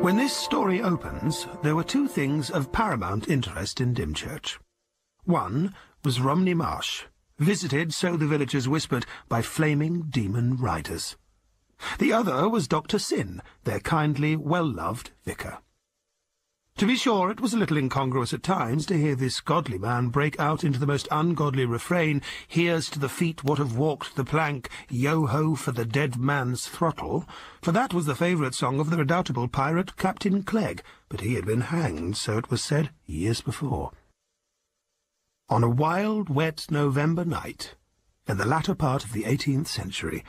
When this story opens, there were two things of paramount interest in Dymchurch. One was Romney Marsh, visited, so the villagers whispered, by flaming demon riders. The other was Dr. Syn, their kindly, well-loved vicar. To be sure, it was a little incongruous at times to hear this godly man break out into the most ungodly refrain, "Here's to the feet what have walked the plank, yo-ho for the dead man's throttle," for that was the favourite song of the redoubtable pirate Captain Clegg, but he had been hanged, so it was said, years before. On a wild, wet November night, in the latter part of the 18th century,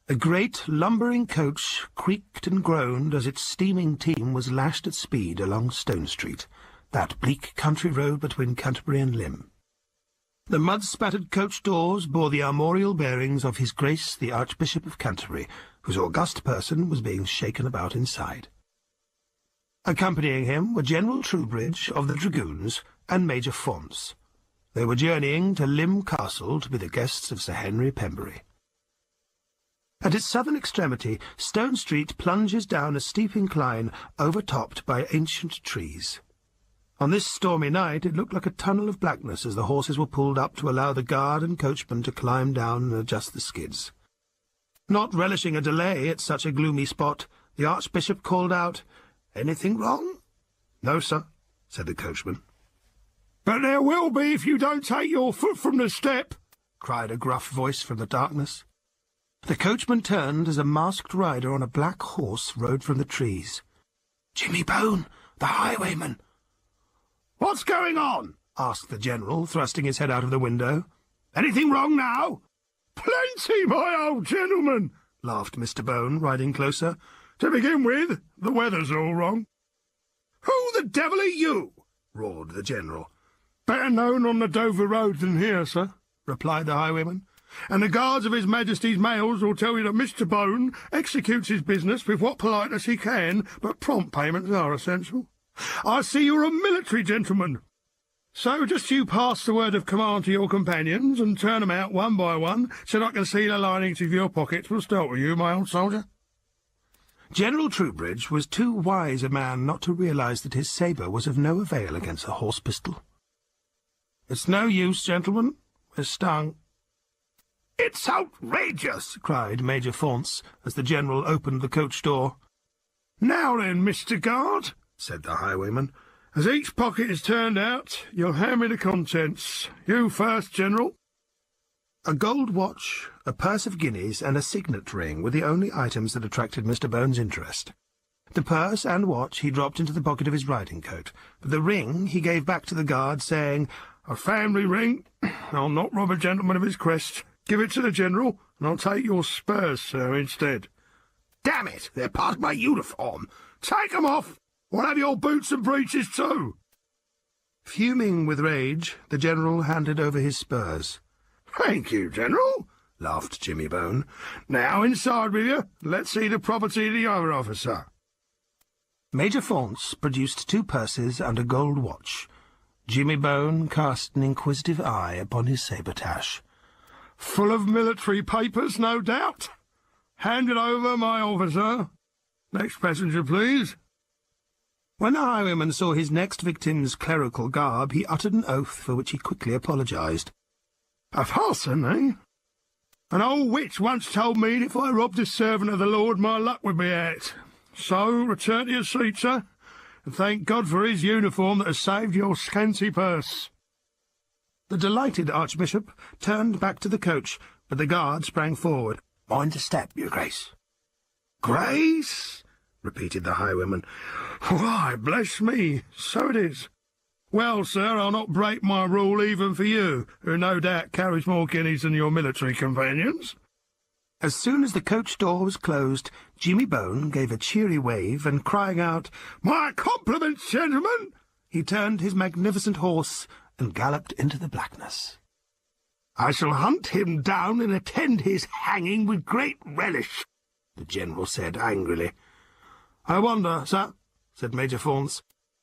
a great lumbering coach creaked and groaned as its steaming team was lashed at speed along Stone Street, that bleak country road between Canterbury and Lymm. The mud-spattered coach doors bore the armorial bearings of His Grace the Archbishop of Canterbury, whose august person was being shaken about inside. Accompanying him were General Troubridge of the Dragoons and Major Faunce. They were journeying to Lymm Castle to be the guests of Sir Henry Pembury. At its southern extremity, Stone Street plunges down a steep incline overtopped by ancient trees. On this stormy night it looked like a tunnel of blackness as the horses were pulled up to allow the guard and coachman to climb down and adjust the skids. Not relishing a delay at such a gloomy spot, the Archbishop called out, "Anything wrong?" "No, sir," said the coachman. "But there will be if you don't take your foot from the step," cried a gruff voice from the darkness. The coachman turned as a masked rider on a black horse rode from the trees. "Jimmy Bone, the highwayman." "What's going on?" asked the General, thrusting his head out of the window. "Anything wrong now?" "Plenty, my old gentleman," laughed Mr. Bone, riding closer. "To begin with, the weather's all wrong." "Who the devil are you?" roared the General. "Better known on the Dover Road than here, sir," replied the highwayman. "And the guards of His Majesty's mails will tell you that Mr. Bone executes his business with what politeness he can, but prompt payments are essential. I see you're a military gentleman. So just you pass the word of command to your companions and turn them out one by one so that I can see the linings of your pockets. We'll start with you, my old soldier." General Troubridge was too wise a man not to realise that his sabre was of no avail against a horse pistol. "It's no use, gentlemen. We're stung." "It's outrageous!" cried Major Faunce, as the General opened the coach door. "Now then, Mr. Guard," said the highwayman, "as each pocket is turned out, you'll hand me the contents. You first, General." A gold watch, a purse of guineas, and a signet ring were the only items that attracted Mr. Bone's interest. The purse and watch he dropped into the pocket of his riding-coat, but the ring he gave back to the guard, saying, "A family ring. I'll not rob a gentleman of his crest. Give it to the General, and I'll take your spurs, sir, instead." "Damn it, they're part of my uniform. Take 'em off. We'll have your boots and breeches too." Fuming with rage, the General handed over his spurs. "Thank you, General," laughed Jimmy Bone. "Now inside with you. Let's see the property of the other officer." Major Faunce produced 2 purses and a gold watch. Jimmy Bone cast an inquisitive eye upon his sabre-tash. "Full of military papers, no doubt. Hand it over, my officer. Next passenger, please." When the highwayman saw his next victim's clerical garb, he uttered an oath for which he quickly apologised. "A parson, eh? An old witch once told me that if I robbed a servant of the Lord, my luck would be out. So return to your seat, sir, and thank God for his uniform that has saved your scanty purse." The delighted Archbishop turned back to the coach, but the guard sprang forward. "Mind the step, your Grace." "Grace?" repeated the highwayman. "Why, bless me, so it is. Well, sir, I'll not break my rule even for you, who no doubt carries more guineas than your military companions." As soon as the coach door was closed, Jimmy Bone gave a cheery wave, and crying out, "My compliments, gentlemen," he turned his magnificent horse and galloped into the blackness. "I shall hunt him down and attend his hanging with great relish," the General said angrily. "I wonder, sir," said Major Faunce,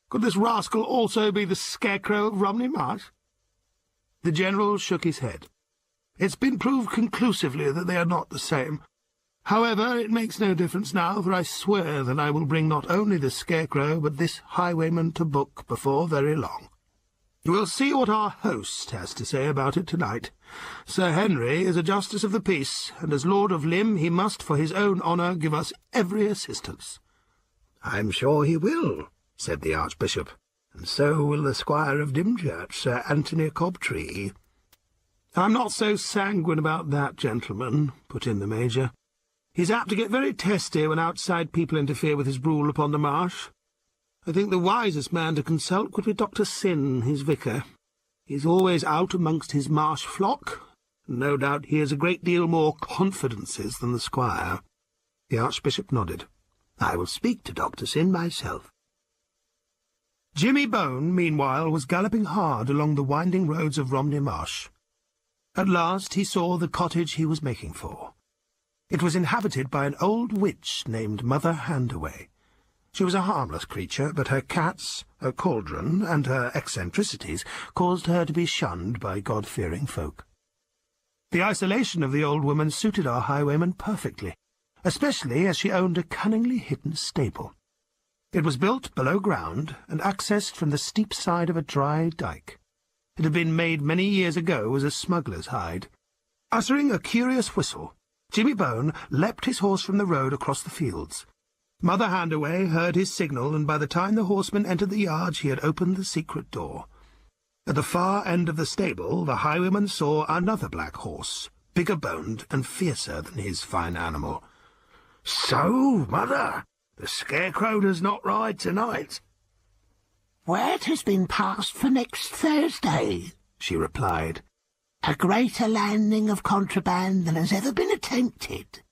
"could this rascal also be the Scarecrow of Romney Marsh?" The General shook his head. "It's been proved conclusively that they are not the same. However, it makes no difference now, for I swear that I will bring not only the Scarecrow, but this highwayman to book before very long. We'll see what our host has to say about it tonight. Sir Henry is a justice of the peace, and as Lord of Lymm he must, for his own honour, give us every assistance." "I'm sure he will," said the Archbishop, "and so will the Squire of Dymchurch, Sir Anthony Cobtree." "I'm not so sanguine about that, gentlemen," put in the Major. "He's apt to get very testy when outside people interfere with his rule upon the marsh. I think the wisest man to consult would be Dr. Syn, his vicar. He's always out amongst his marsh flock, and no doubt he has a great deal more confidences than the Squire." The Archbishop nodded. "I will speak to Dr. Syn myself." Jimmy Bone, meanwhile, was galloping hard along the winding roads of Romney Marsh. At last he saw the cottage he was making for. It was inhabited by an old witch named Mother Handaway. She was a harmless creature, but her cats, her cauldron, and her eccentricities caused her to be shunned by God-fearing folk. The isolation of the old woman suited our highwayman perfectly, especially as she owned a cunningly hidden stable. It was built below ground and accessed from the steep side of a dry dyke. It had been made many years ago as a smuggler's hide. Uttering a curious whistle, Jimmy Bone leapt his horse from the road across the fields. Mother Handaway heard his signal, and by the time the horseman entered the yard she had opened the secret door. At the far end of the stable the highwayman saw another black horse, bigger-boned and fiercer than his fine animal. "So, Mother, the Scarecrow does not ride tonight." "Word has been passed for next Thursday," she replied. "A greater landing of contraband than has ever been attempted."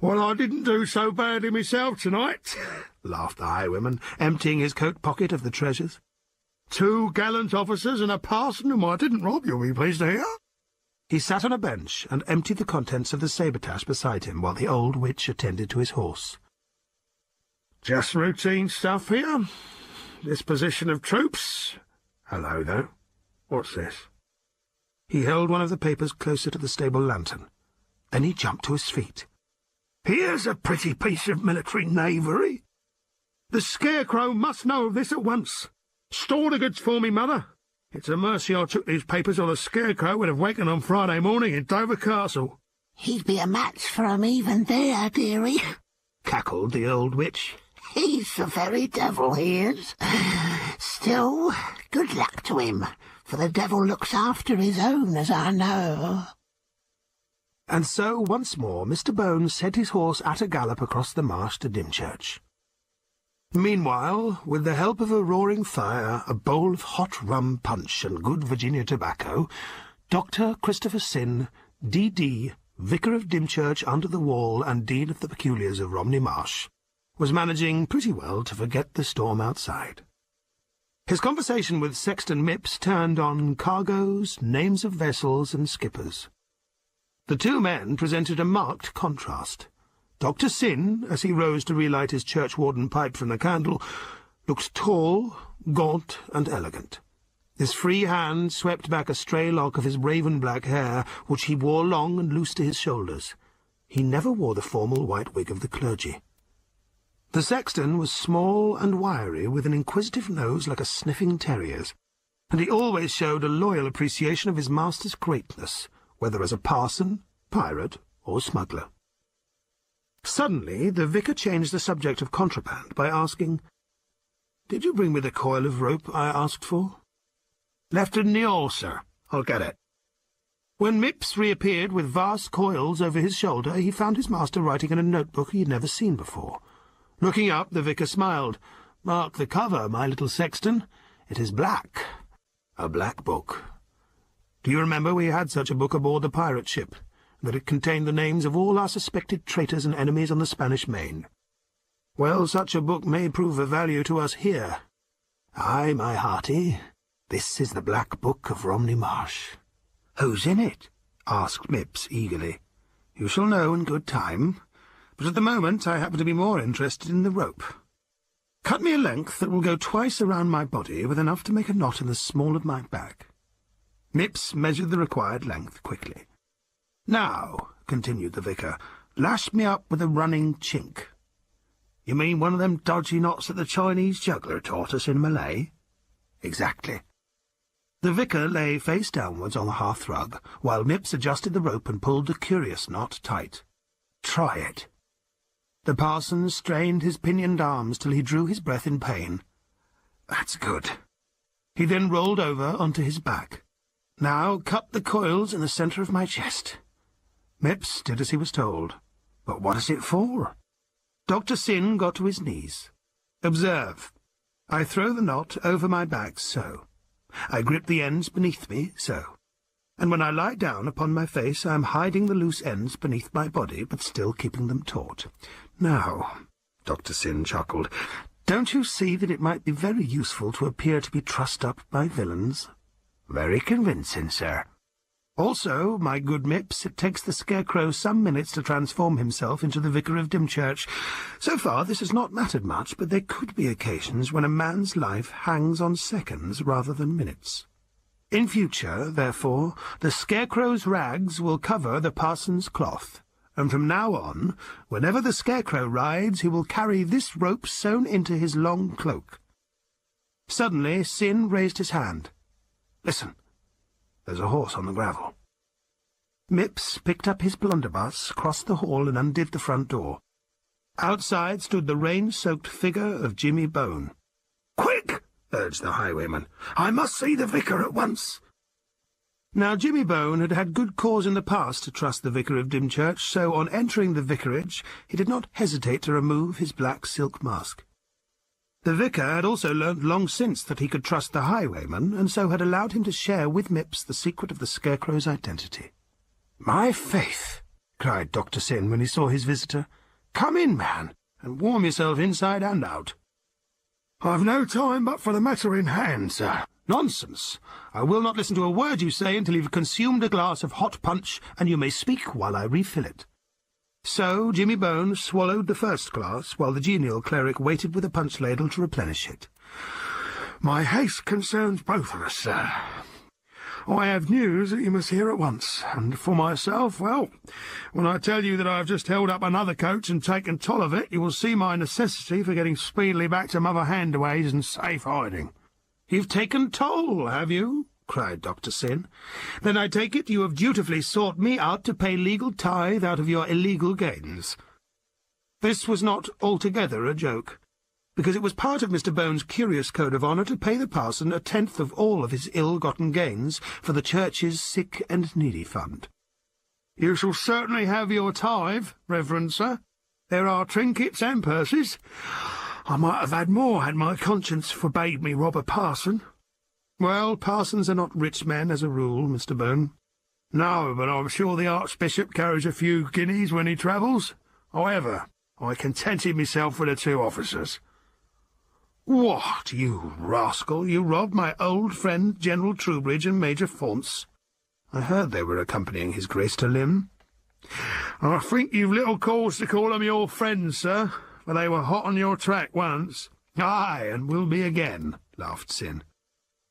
"Well, I didn't do so badly myself tonight," laughed the highwayman, emptying his coat pocket of the treasures. "2 gallant officers and a parson whom I didn't rob, you'll be pleased to hear." He sat on a bench and emptied the contents of the sabretache beside him while the old witch attended to his horse. "Just routine stuff here. Disposition of troops. Hello, though. What's this?" He held one of the papers closer to the stable lantern. Then he jumped to his feet. "Here's a pretty piece of military knavery. The Scarecrow must know of this at once. Store the goods for me, Mother. It's a mercy I took these papers, or the Scarecrow would have wakened on Friday morning in Dover Castle." "He'd be a match for 'em even there, dearie," cackled the old witch. "He's the very devil, he is. Still, good luck to him, for the devil looks after his own, as I know." And so, once more, Mr. Bone sent his horse at a gallop across the marsh to Dymchurch. Meanwhile, with the help of a roaring fire, a bowl of hot rum punch, and good Virginia tobacco, Dr. Christopher Syn, D.D., Vicar of Dymchurch under the Wall and Dean of the Peculiars of Romney Marsh, was managing pretty well to forget the storm outside. His conversation with Sexton Mipps turned on cargoes, names of vessels, and skippers. The two men presented a marked contrast. Dr. Syn, as he rose to relight his churchwarden pipe from the candle, looked tall, gaunt, and elegant. His free hand swept back a stray lock of his raven-black hair, which he wore long and loose to his shoulders. He never wore the formal white wig of the clergy. The sexton was small and wiry, with an inquisitive nose like a sniffing terrier's, and he always showed a loyal appreciation of his master's greatness, whether as a parson, pirate, or smuggler. Suddenly the vicar changed the subject of contraband by asking, "Did you bring me the coil of rope I asked for?" "Left it in the hall, sir. I'll get it." When Mipps reappeared with vast coils over his shoulder, he found his master writing in a notebook he had never seen before. Looking up, the vicar smiled. "Mark the cover, my little sexton. It is black. A black book. Do you remember we had such a book aboard the pirate ship, that it contained the names of all our suspected traitors and enemies on the Spanish Main? Well, such a book may prove of value to us here. Aye, my hearty, this is the Black Book of Romney Marsh." "Who's in it?" asked Mipps eagerly. "You shall know in good time, but at the moment I happen to be more interested in the rope. Cut me a length that will go twice around my body, with enough to make a knot in the small of my back." Mipps measured the required length quickly. "Now," continued the vicar, lashed me up with a running chink. You mean one of them dodgy knots that the Chinese juggler taught us in Malay? Exactly. The vicar lay face downwards on the hearthrug, while Mips adjusted the rope and pulled the curious knot tight. Try it. The parson strained his pinioned arms till he drew his breath in pain. That's good. He then rolled over onto his back. Now cut the coils in the centre of my chest. Mips did as he was told. But what is it for? Dr. Syn got to his knees. Observe. I throw the knot over my back, so. I grip the ends beneath me, so. And when I lie down upon my face, I am hiding the loose ends beneath my body, but still keeping them taut. Now, Dr. Syn chuckled, don't you see that it might be very useful to appear to be trussed up by villains? Very convincing, sir. Also, my good Mips, it takes the Scarecrow some minutes to transform himself into the vicar of Dymchurch. So far this has not mattered much, but there could be occasions when a man's life hangs on seconds rather than minutes. In future, therefore, the Scarecrow's rags will cover the parson's cloth, and from now on, whenever the Scarecrow rides, he will carry this rope sewn into his long cloak. Suddenly, Syn raised his hand. Listen. There's a horse on the gravel. Mips picked up his blunderbuss, crossed the hall, and undid the front door. Outside stood the rain-soaked figure of Jimmy Bone. "Quick!" urged the highwayman. "I must see the vicar at once." Now Jimmy Bone had had good cause in the past to trust the vicar of Dymchurch, so on entering the vicarage he did not hesitate to remove his black silk mask. The vicar had also learnt long since that he could trust the highwayman, and so had allowed him to share with Mips the secret of the Scarecrow's identity. "My faith!" cried Dr. Syn when he saw his visitor. "Come in, man, and warm yourself inside and out." "I've no time but for the matter in hand, sir." "Nonsense! I will not listen to a word you say until you've consumed a glass of hot punch, and you may speak while I refill it." So Jimmy Bone swallowed the first glass, while the genial cleric waited with a punch-ladle to replenish it. "My haste concerns both of us, sir. I have news that you must hear at once, and for myself, well, when I tell you that I have just held up another coach and taken toll of it, you will see my necessity for getting speedily back to Mother Handways and safe hiding." "You've taken toll, have you?" cried Dr. Syn. "Then I take it you have dutifully sought me out to pay legal tithe out of your illegal gains." This was not altogether a joke, because it was part of Mr. Bone's curious code of honour to pay the parson 1/10 of all of his ill-gotten gains for the church's sick and needy fund. "You shall certainly have your tithe, reverend sir. There are trinkets and purses. I might have had more had my conscience forbade me rob a parson." "Well, parsons are not rich men, as a rule, Mr. Bone." "No, but I'm sure the Archbishop carries a few guineas when he travels. However, I contented myself with the 2 officers." "What, you rascal! You robbed my old friend General Troubridge and Major Faunce." "I heard they were accompanying his Grace to Lymm." "I think you've little cause to call them your friends, sir, for they were hot on your track once." "Aye, and will be again," laughed Syn.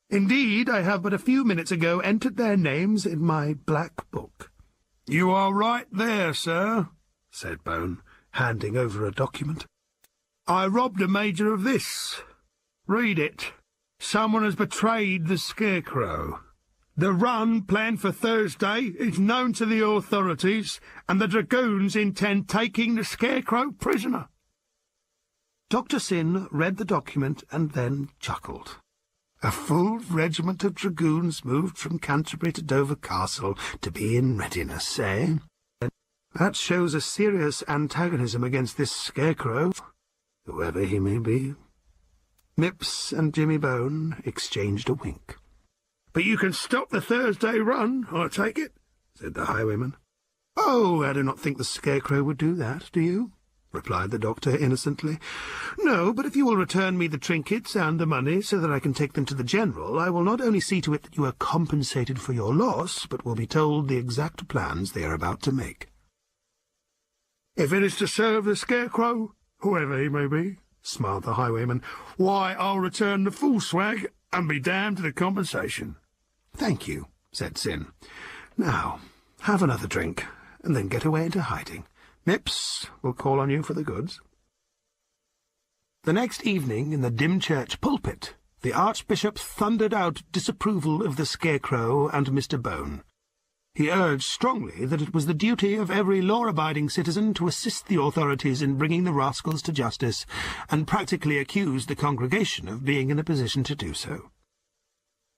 "Indeed, I have but a few minutes ago entered their names in my black book." "You are right there, sir," said Bone, handing over a document. "I robbed a major of this. Read it. Someone has betrayed the Scarecrow. The run planned for Thursday is known to the authorities, and the dragoons intend taking the Scarecrow prisoner." Dr. Syn read the document and then chuckled. A full regiment of dragoons moved from Canterbury to Dover Castle to be in readiness, eh? That shows a serious antagonism against this Scarecrow, whoever he may be. Mips and Jimmy Bone exchanged a wink. "But you can stop the Thursday run, I take it?" said the highwayman. "Oh, I do not think the Scarecrow would do that, do you?" replied the doctor innocently. "No, but if you will return me the trinkets and the money so that I can take them to the General, I will not only see to it that you are compensated for your loss, but will be told the exact plans they are about to make." "If it is to serve the Scarecrow, whoever he may be," smiled the highwayman, "why, I'll return the full swag and be damned to the compensation." "Thank you," said Syn. "Now, have another drink, and then get away into hiding. Mipps will call on you for the goods." The next evening, in the Dymchurch pulpit, the Archbishop thundered out disapproval of the Scarecrow and Mr. Bone. He urged strongly that it was the duty of every law-abiding citizen to assist the authorities in bringing the rascals to justice, and practically accused the congregation of being in a position to do so.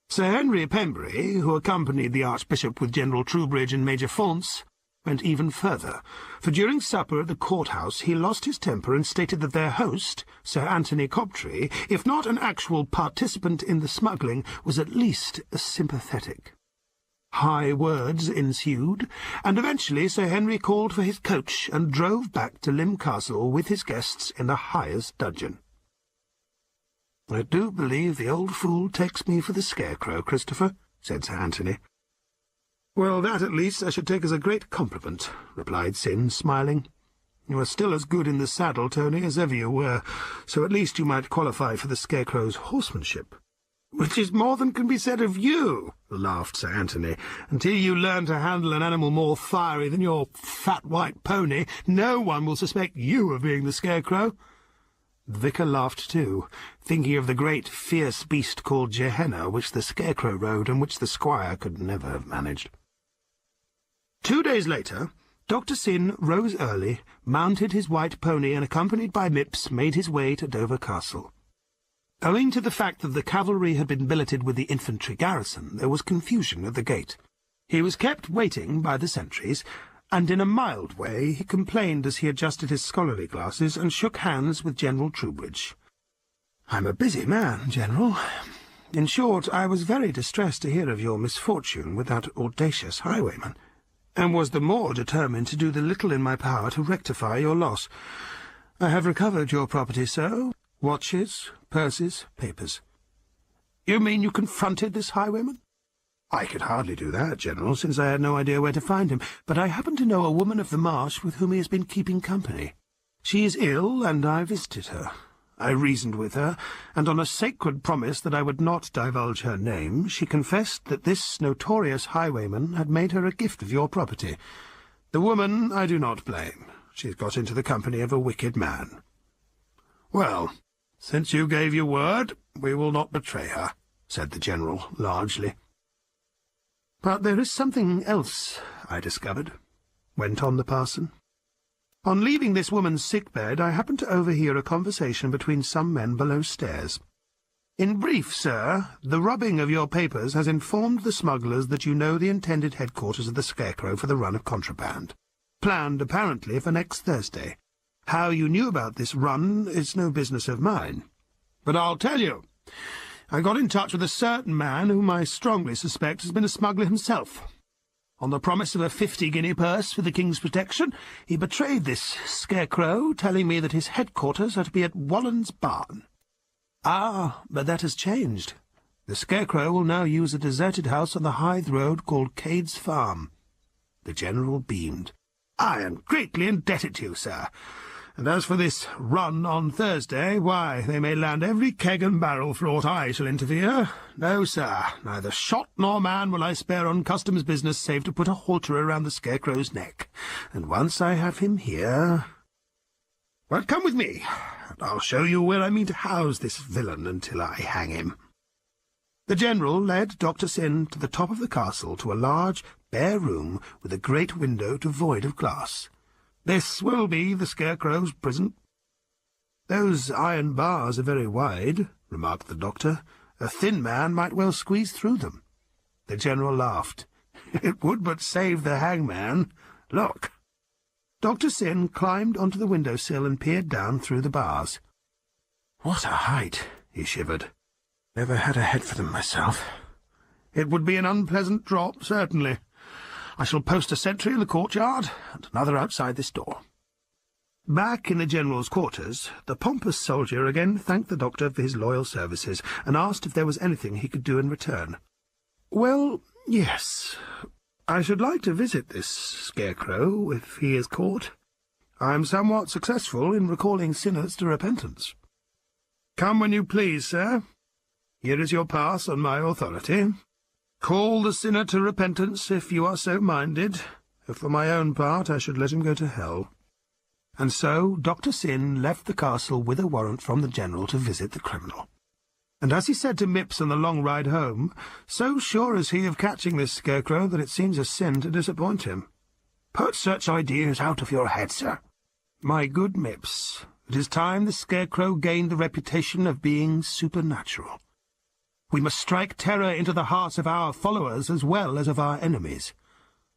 Sir Henry Pembury, who accompanied the Archbishop with General Troubridge and Major Faunce, went even further, for during supper at the courthouse he lost his temper and stated that their host, Sir Anthony Cobtree, if not an actual participant in the smuggling, was at least sympathetic. High words ensued, and eventually Sir Henry called for his coach and drove back to Lim Castle with his guests in the highest dudgeon. "I do believe the old fool takes me for the Scarecrow, Christopher," said Sir Anthony. "Well, that at least I should take as a great compliment," replied Syn, smiling. "You are still as good in the saddle, Tony, as ever you were, so at least you might qualify for the Scarecrow's horsemanship." "Which is more than can be said of you," laughed Sir Anthony. "Until you learn to handle an animal more fiery than your fat white pony, no one will suspect you of being the Scarecrow." The vicar laughed too, thinking of the great fierce beast called Gehenna, which the Scarecrow rode, and which the squire could never have managed. 2 days later, Dr. Syn rose early, mounted his white pony, and accompanied by Mipps, made his way to Dover Castle. Owing to the fact that the cavalry had been billeted with the infantry garrison, there was confusion at the gate. He was kept waiting by the sentries, and in a mild way he complained as he adjusted his scholarly glasses and shook hands with General Troubridge. "I'm a busy man, General. In short, I was very distressed to hear of your misfortune with that audacious highwayman, and was the more determined to do the little in my power to rectify your loss. I have recovered your property, sir. Watches, purses, papers." "You mean you confronted this highwayman?" "I could hardly do that, General, since I had no idea where to find him, but I happen to know a woman of the marsh with whom he has been keeping company. She is ill, and I visited her. I reasoned with her, and on a sacred promise that I would not divulge her name, she confessed that this notorious highwayman had made her a gift of your property. The woman I do not blame. She has got into the company of a wicked man." "Well, since you gave your word, we will not betray her," said the General, largely. "But there is something else I discovered," went on the parson. "On leaving this woman's sick-bed, I happened to overhear a conversation between some men below stairs. In brief, sir, the robbing of your papers has informed the smugglers that you know the intended headquarters of the Scarecrow for the run of contraband, planned apparently for next Thursday. How you knew about this run is no business of mine. But I'll tell you. I got in touch with a certain man whom I strongly suspect has been a smuggler himself. On the promise of a 50-guinea purse for the King's protection, he betrayed this Scarecrow, telling me that his headquarters are to be at Wallen's barn." "Ah, but that has changed. The Scarecrow will now use a deserted house on the Hythe Road called Cade's Farm." The General beamed. "I am greatly indebted to you, sir. And as for this run on Thursday, why, they may land every keg and barrel for aught I shall interfere. No, sir, neither shot nor man will I spare on customs business save to put a halter around the Scarecrow's neck. And once I have him here... Well, come with me, and I'll show you where I mean to house this villain until I hang him." The General led Dr. Syn to the top of the castle to a large, bare room with a great window devoid of glass. "This will be the Scarecrow's prison." "Those iron bars are very wide," remarked the doctor. "A thin man might well squeeze through them." The General laughed. "It would but save the hangman. Look." Dr. Syn climbed onto the window-sill and peered down through the bars. "What a height!" he shivered. "Never had a head for them myself. It would be an unpleasant drop, certainly. I shall post a sentry in the courtyard, and another outside this door." Back in the General's quarters, the pompous soldier again thanked the doctor for his loyal services, and asked if there was anything he could do in return. "Well, yes. I should like to visit this Scarecrow, if he is caught. I am somewhat successful in recalling sinners to repentance." "Come when you please, sir. Here is your pass on my authority. Call the sinner to repentance if you are so minded. For my own part, I should let him go to hell." And so Dr. Syn left the castle with a warrant from the general to visit the criminal. And as he said to Mipps on the long ride home, so sure is he of catching this scarecrow that it seems a sin to disappoint him. Put such ideas out of your head, sir. My good Mipps, it is time the scarecrow gained the reputation of being supernatural. We must strike terror into the hearts of our followers as well as of our enemies.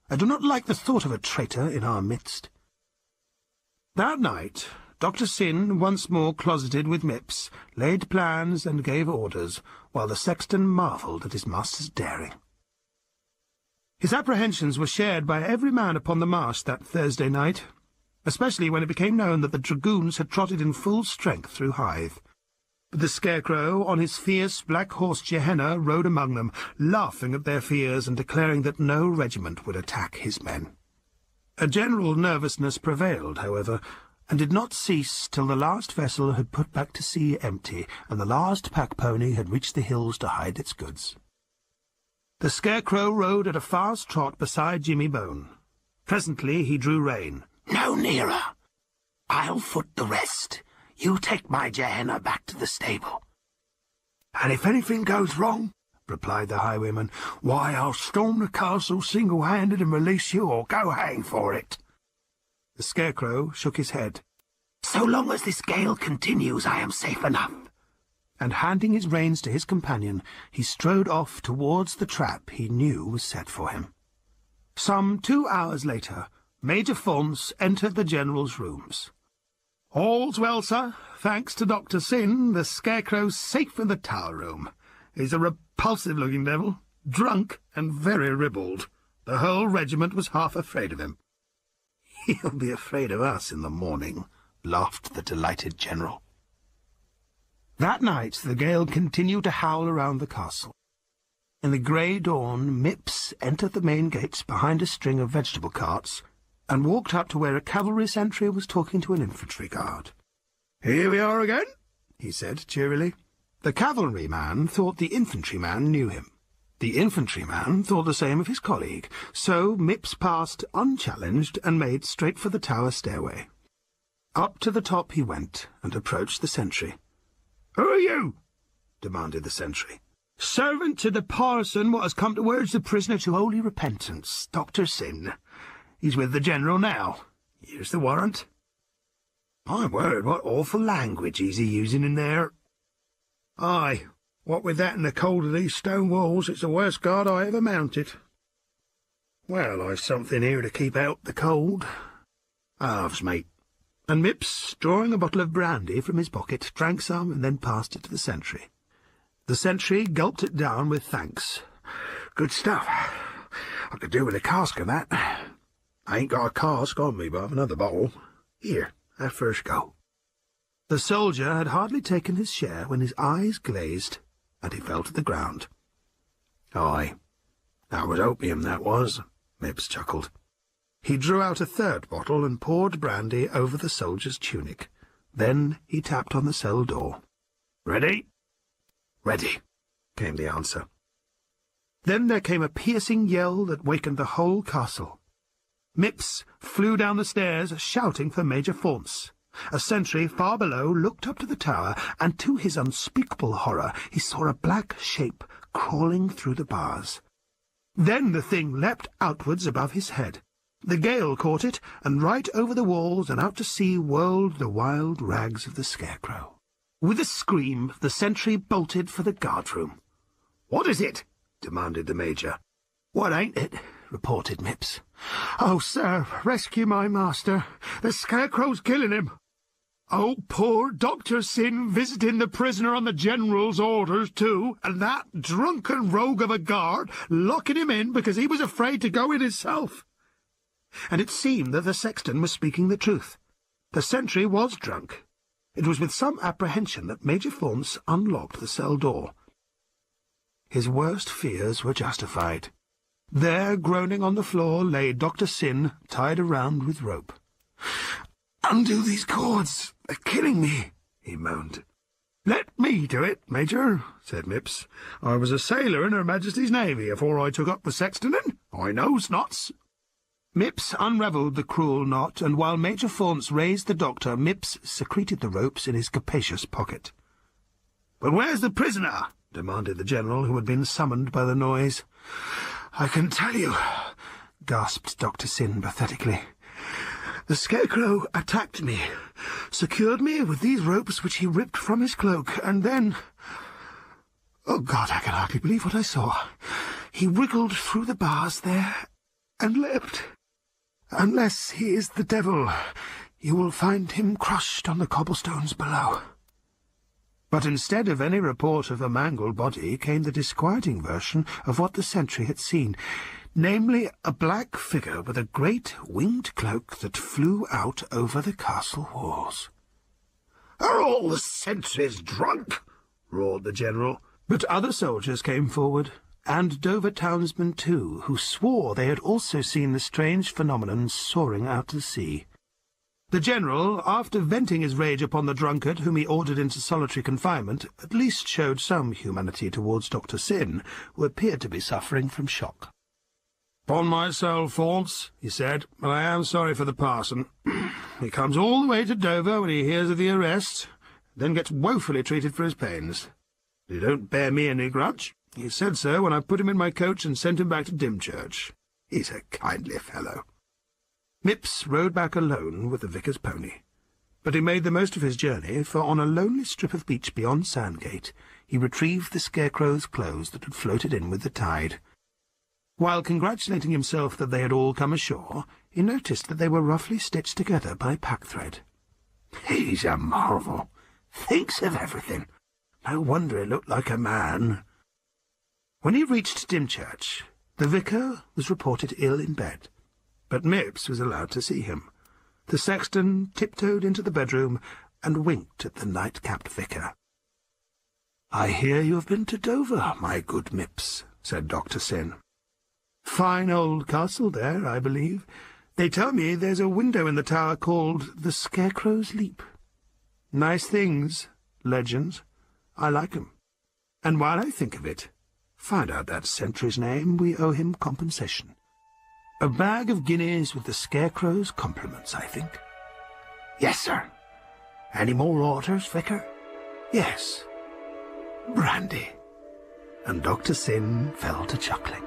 I do not like the thought of a traitor in our midst. That night, Dr. Syn, once more closeted with Mipps, laid plans and gave orders, while the sexton marvelled at his master's daring. His apprehensions were shared by every man upon the marsh that Thursday night, especially when it became known that the dragoons had trotted in full strength through Hythe. But the scarecrow, on his fierce black horse Gehenna, rode among them, laughing at their fears and declaring that no regiment would attack his men. A general nervousness prevailed, however, and did not cease till the last vessel had put back to sea empty, and the last pack-pony had reached the hills to hide its goods. The scarecrow rode at a fast trot beside Jimmy Bone. Presently he drew rein. "No nearer. I'll foot the rest. You take my Gehenna back to the stable." "And if anything goes wrong," replied the highwayman, "why, I'll storm the castle single-handed and release you, or go hang for it." The scarecrow shook his head. "So long as this gale continues, I am safe enough." And handing his reins to his companion, he strode off towards the trap he knew was set for him. Some 2 hours later, Major Faunce entered the general's rooms. "All's well, sir. Thanks to Dr. Syn, the scarecrow's safe in the tower-room. He's a repulsive-looking devil, drunk and very ribald. The whole regiment was half afraid of him." "He'll be afraid of us in the morning," laughed the delighted general. That night the gale continued to howl around the castle. In the grey dawn, Mipps entered the main gates behind a string of vegetable carts, and walked up to where a cavalry sentry was talking to an infantry guard. "Here we are again," he said cheerily. The cavalryman thought the infantryman knew him. The infantryman thought the same of his colleague, so Mipps passed unchallenged and made straight for the tower stairway. Up to the top he went, and approached the sentry. "Who are you?" demanded the sentry. "Servant to the parson what has come to urge the prisoner to holy repentance, Dr. Syn. He's with the general now. Here's the warrant." "My word, what awful language he's a-using in there." "Aye, what with that and the cold of these stone walls, it's the worst guard I ever mounted." "Well, I've something here to keep out the cold." "Halves, mate." And Mipps, drawing a bottle of brandy from his pocket, drank some and then passed it to the sentry. The sentry gulped it down with thanks. "Good stuff. I could do with a cask of that. I ain't got a cask on me, but I've another bottle. Here, have first go." The soldier had hardly taken his share when his eyes glazed, and he fell to the ground. "Aye, that was opium, that was," Mipps chuckled. He drew out a third bottle and poured brandy over the soldier's tunic. Then he tapped on the cell door. "Ready?" "Ready," came the answer. Then there came a piercing yell that wakened the whole castle. Mipps flew down the stairs, shouting for Major Faunce. A sentry far below looked up to the tower, and to his unspeakable horror he saw a black shape crawling through the bars. Then the thing leapt outwards above his head. The gale caught it, and right over the walls and out to sea whirled the wild rags of the scarecrow. With a scream, the sentry bolted for the guard-room. "What is it?" demanded the major. "What ain't it?" reported Mipps. "Oh, sir, rescue my master. The scarecrow's killing him." "Oh, poor Dr. Syn visiting the prisoner on the general's orders, too, and that drunken rogue of a guard locking him in because he was afraid to go in himself." And it seemed that the sexton was speaking the truth. The sentry was drunk. It was with some apprehension that Major Faunce unlocked the cell door. His worst fears were justified. There, groaning on the floor, lay Dr. Syn, tied around with rope. "Undo these cords! They're killing me!" he moaned. "Let me do it, Major," said Mipps. "I was a sailor in Her Majesty's Navy afore I took up with sextoning. I knows knots." Mipps unravelled the cruel knot, and while Major Faunce raised the doctor, Mipps secreted the ropes in his capacious pocket. "But where's the prisoner?" demanded the General, who had been summoned by the noise. "I can tell you," gasped Dr. Syn pathetically. "The Scarecrow attacked me, secured me with these ropes which he ripped from his cloak, and then... Oh, God, I can hardly believe what I saw. He wriggled through the bars there and leapt. Unless he is the devil, you will find him crushed on the cobblestones below." But instead of any report of a mangled body came the disquieting version of what the sentry had seen, namely a black figure with a great winged cloak that flew out over the castle walls. "Are all the sentries drunk?" roared the General. But other soldiers came forward, and Dover townsmen too, who swore they had also seen the strange phenomenon soaring out to sea. The General, after venting his rage upon the drunkard whom he ordered into solitary confinement, at least showed some humanity towards Dr. Syn, who appeared to be suffering from shock. "'Pon my soul, Faunce," he said, "but I am sorry for the parson. He comes all the way to Dover when he hears of the arrest, then gets woefully treated for his pains. He don't bear me any grudge. He said so when I put him in my coach and sent him back to Dymchurch. He's a kindly fellow." Mipps rode back alone with the vicar's pony. But he made the most of his journey, for on a lonely strip of beach beyond Sandgate he retrieved the Scarecrow's clothes that had floated in with the tide. While congratulating himself that they had all come ashore, he noticed that they were roughly stitched together by packthread. "He's a marvel. Thinks of everything. No wonder he looked like a man." When he reached Dymchurch, the vicar was reported ill in bed, but Mipps was allowed to see him. The sexton tiptoed into the bedroom and winked at the night-capped vicar. "I hear you have been to Dover, my good Mipps," said Dr. Syn. "Fine old castle there, I believe. They tell me there's a window in the tower called the Scarecrow's Leap. Nice things, legends. I like 'em. And while I think of it, find out that sentry's name. We owe him compensation. A bag of guineas with the Scarecrow's compliments, I think." "Yes, sir. Any more orders, Vicar?" "Yes. Brandy." And Dr. Syn fell to chuckling.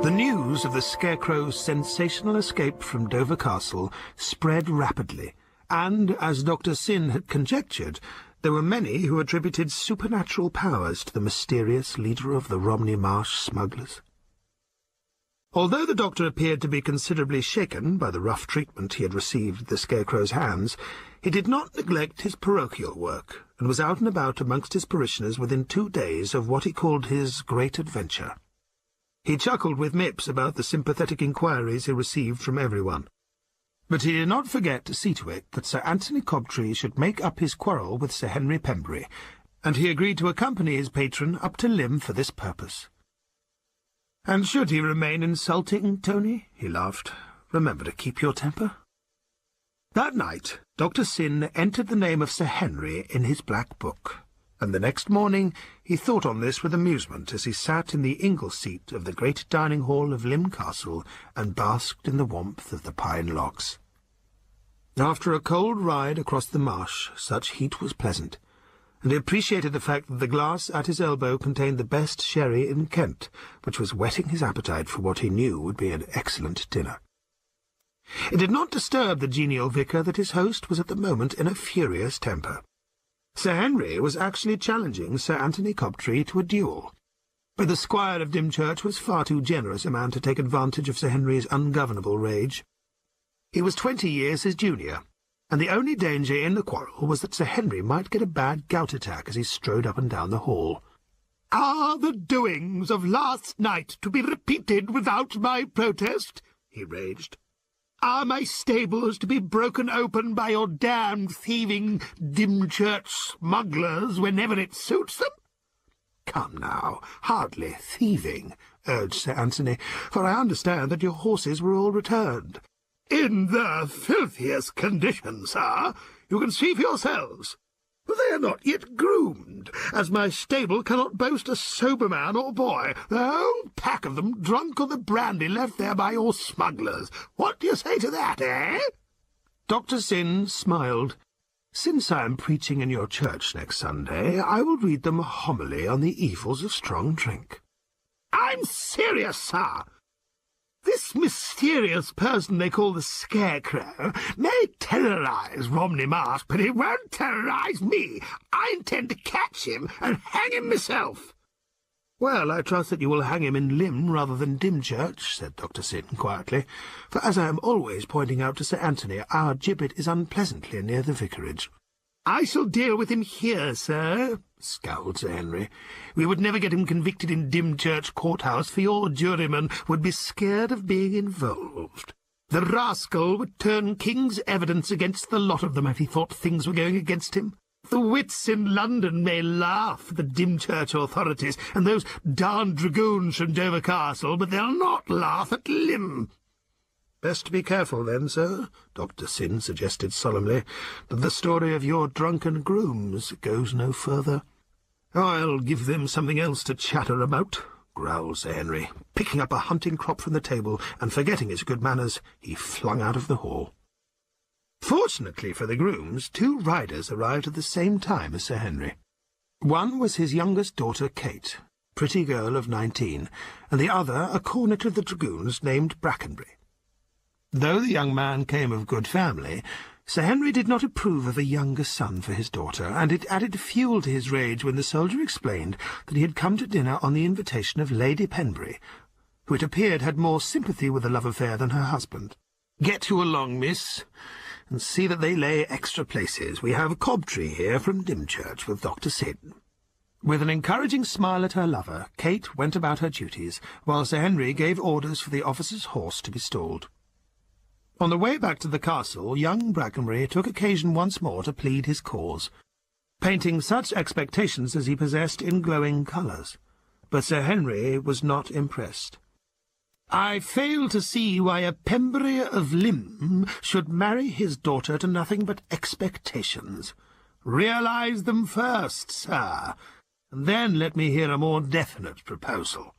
The news of the Scarecrow's sensational escape from Dover Castle spread rapidly, and, as Dr. Syn had conjectured, there were many who attributed supernatural powers to the mysterious leader of the Romney Marsh smugglers. Although the doctor appeared to be considerably shaken by the rough treatment he had received at the Scarecrow's hands, he did not neglect his parochial work, and was out and about amongst his parishioners within 2 days of what he called his great adventure. He chuckled with Mipps about the sympathetic inquiries he received from everyone. But he did not forget to see to it that Sir Anthony Cobtree should make up his quarrel with Sir Henry Pembury, and he agreed to accompany his patron up to Lymm for this purpose. "And should he remain insulting, Tony?" he laughed. "Remember to keep your temper." That night Dr. Syn entered the name of Sir Henry in his black book, and the next morning he thought on this with amusement as he sat in the ingle-seat of the great dining hall of Lymm Castle and basked in the warmth of the pine logs. After a cold ride across the marsh, such heat was pleasant, and he appreciated the fact that the glass at his elbow contained the best sherry in Kent, which was whetting his appetite for what he knew would be an excellent dinner. It did not disturb the genial vicar that his host was at the moment in a furious temper. Sir Henry was actually challenging Sir Anthony Cobtree to a duel, but the squire of Dymchurch was far too generous a man to take advantage of Sir Henry's ungovernable rage. He was 20 years his junior, and the only danger in the quarrel was that Sir Henry might get a bad gout attack as he strode up and down the hall. "Are the doings of last night to be repeated without my protest?" he raged. "Are my stables to be broken open by your damned thieving Dymchurch smugglers whenever it suits them?" "Come now, hardly thieving," urged Sir Anthony, "for I understand that your horses were all returned." "In the filthiest condition, sir. You can see for yourselves. They are not yet groomed, as my stable cannot boast a sober man or boy. The whole pack of them drunk on the brandy left there by your smugglers. What do you say to that, eh?" Dr. Syn smiled. "Since I am preaching in your church next Sunday, I will read them a homily on the evils of strong drink." "I'm serious, sir. This mysterious person they call the Scarecrow may terrorize Romney Marsh, but it won't terrorize me. I intend to catch him and hang him myself." "Well, I trust that you will hang him in Limb rather than Dymchurch," said Dr. Syn quietly, "for as I am always pointing out to Sir Anthony, our gibbet is unpleasantly near the vicarage." "I shall deal with him here, sir," scowled Sir Henry. "We would never get him convicted in Dymchurch courthouse, for your jurymen would be scared of being involved. The rascal would turn King's evidence against the lot of them if he thought things were going against him. The wits in London may laugh at the Dymchurch authorities and those darned dragoons from Dover Castle, but they'll not laugh at Limb." "Best be careful, then, sir," Dr. Syn suggested solemnly, "that the story of your drunken grooms goes no further." "I'll give them something else to chatter about," growled Sir Henry. Picking up a hunting crop from the table and forgetting his good manners, he flung out of the hall. Fortunately for the grooms, 2 riders arrived at the same time as Sir Henry. One was his youngest daughter, Kate, pretty girl of 19, and the other a cornet of the dragoons named Brackenbury. Though the young man came of good family, Sir Henry did not approve of a younger son for his daughter, and it added fuel to his rage when the soldier explained that he had come to dinner on the invitation of Lady Penbury, who it appeared had more sympathy with the love affair than her husband. "Get you along, miss, and see that they lay extra places. We have Cobtree here from Dymchurch with Dr. Syn." With an encouraging smile at her lover, Kate went about her duties, while Sir Henry gave orders for the officer's horse to be stalled. On the way back to the castle, young Brackenbury took occasion once more to plead his cause, painting such expectations as he possessed in glowing colours. But Sir Henry was not impressed. "I fail to see why a Pembury of Limb should marry his daughter to nothing but expectations. Realise them first, sir, and then let me hear a more definite proposal."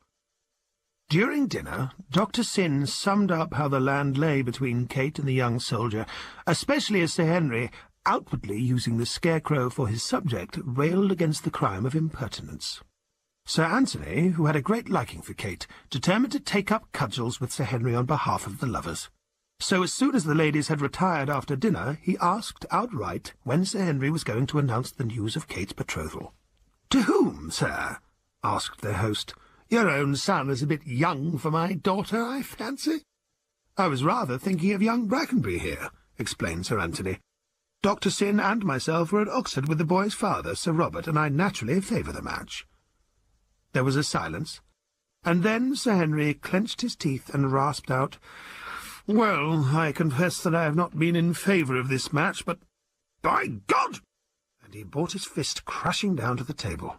During dinner, Dr. Syn summed up how the land lay between Kate and the young soldier, especially as Sir Henry, outwardly using the Scarecrow for his subject, railed against the crime of impertinence. Sir Anthony, who had a great liking for Kate, determined to take up cudgels with Sir Henry on behalf of the lovers. So as soon as the ladies had retired after dinner, he asked outright when Sir Henry was going to announce the news of Kate's betrothal. "To whom, sir?" asked their host. "Your own son is a bit young for my daughter, I fancy." "I was rather thinking of young Brackenbury here," explained Sir Anthony. "Dr. Syn and myself were at Oxford with the boy's father, Sir Robert, and I naturally favour the match." There was a silence, and then Sir Henry clenched his teeth and rasped out, "Well, I confess that I have not been in favour of this match, but by God!" And he brought his fist crashing down to the table.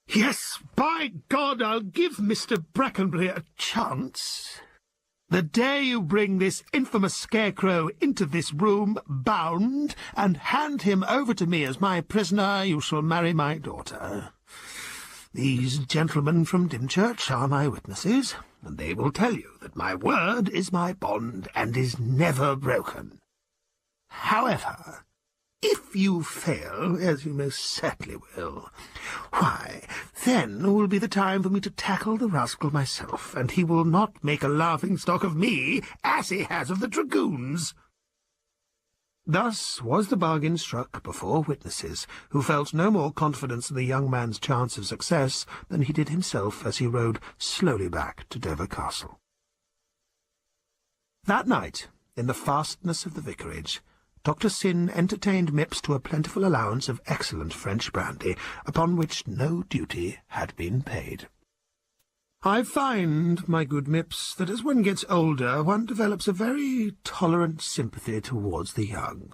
"Yes, by God, I'll give Mr. Brackenbury a chance. The day you bring this infamous Scarecrow into this room, bound, and hand him over to me as my prisoner, you shall marry my daughter. These gentlemen from Dymchurch are my witnesses, and they will tell you that my word is my bond and is never broken. However, if you fail, as you most certainly will, why, then will be the time for me to tackle the rascal myself, and he will not make a laughing-stock of me, as he has of the dragoons." Thus was the bargain struck before witnesses, who felt no more confidence in the young man's chance of success than he did himself as he rode slowly back to Dover Castle. That night, in the fastness of the vicarage, Dr. Syn entertained Mipps to a plentiful allowance of excellent French brandy, upon which no duty had been paid. "I find, my good Mipps, that as one gets older, one develops a very tolerant sympathy towards the young."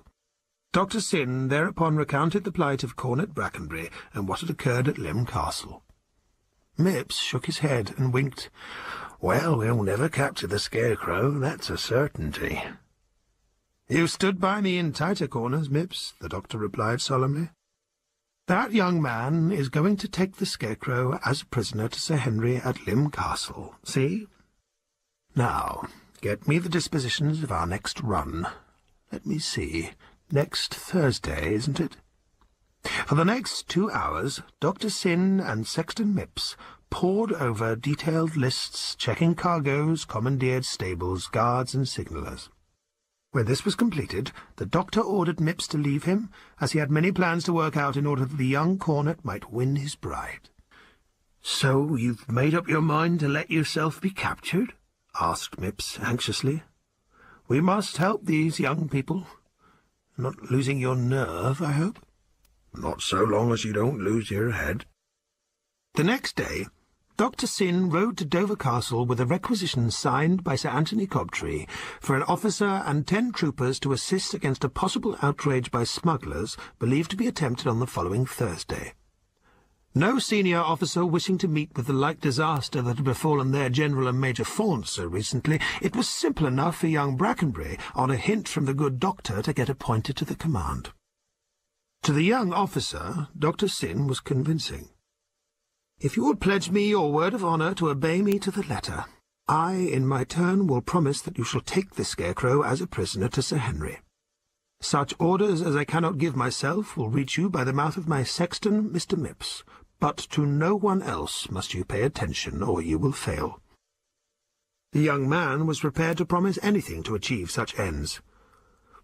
Dr. Syn thereupon recounted the plight of Cornet Brackenbury and what had occurred at Limb Castle. Mipps shook his head and winked. "Well, we'll never capture the Scarecrow, that's a certainty." "You stood by me in tighter corners, Mipps," the doctor replied solemnly. That young man is going to take the Scarecrow as a prisoner to Sir Henry at Lyme Castle, see? Now, get me the dispositions of our next run. Let me see. Next Thursday, isn't it? For the next 2 hours, Dr. Syn and Sexton Mipps pored over detailed lists, checking cargoes, commandeered stables, guards, and signallers. When this was completed, the doctor ordered Mipps to leave him, as he had many plans to work out in order that the young cornet might win his bride. "So you've made up your mind to let yourself be captured?" asked Mipps anxiously. "We must help these young people. Not losing your nerve, I hope?" "Not so long as you don't lose your head." The next day, Dr. Syn rode to Dover Castle with a requisition signed by Sir Anthony Cobtree for an officer and 10 troopers to assist against a possible outrage by smugglers believed to be attempted on the following Thursday. No senior officer wishing to meet with the like disaster that had befallen their General and Major Faunt so recently, it was simple enough for young Brackenbury, on a hint from the good doctor, to get appointed to the command. To the young officer, Dr. Syn was convincing. "If you will pledge me your word of honour to obey me to the letter, I, in my turn, will promise that you shall take the Scarecrow as a prisoner to Sir Henry. Such orders as I cannot give myself will reach you by the mouth of my sexton, Mr. Mipps, but to no one else must you pay attention, or you will fail." The young man was prepared to promise anything to achieve such ends.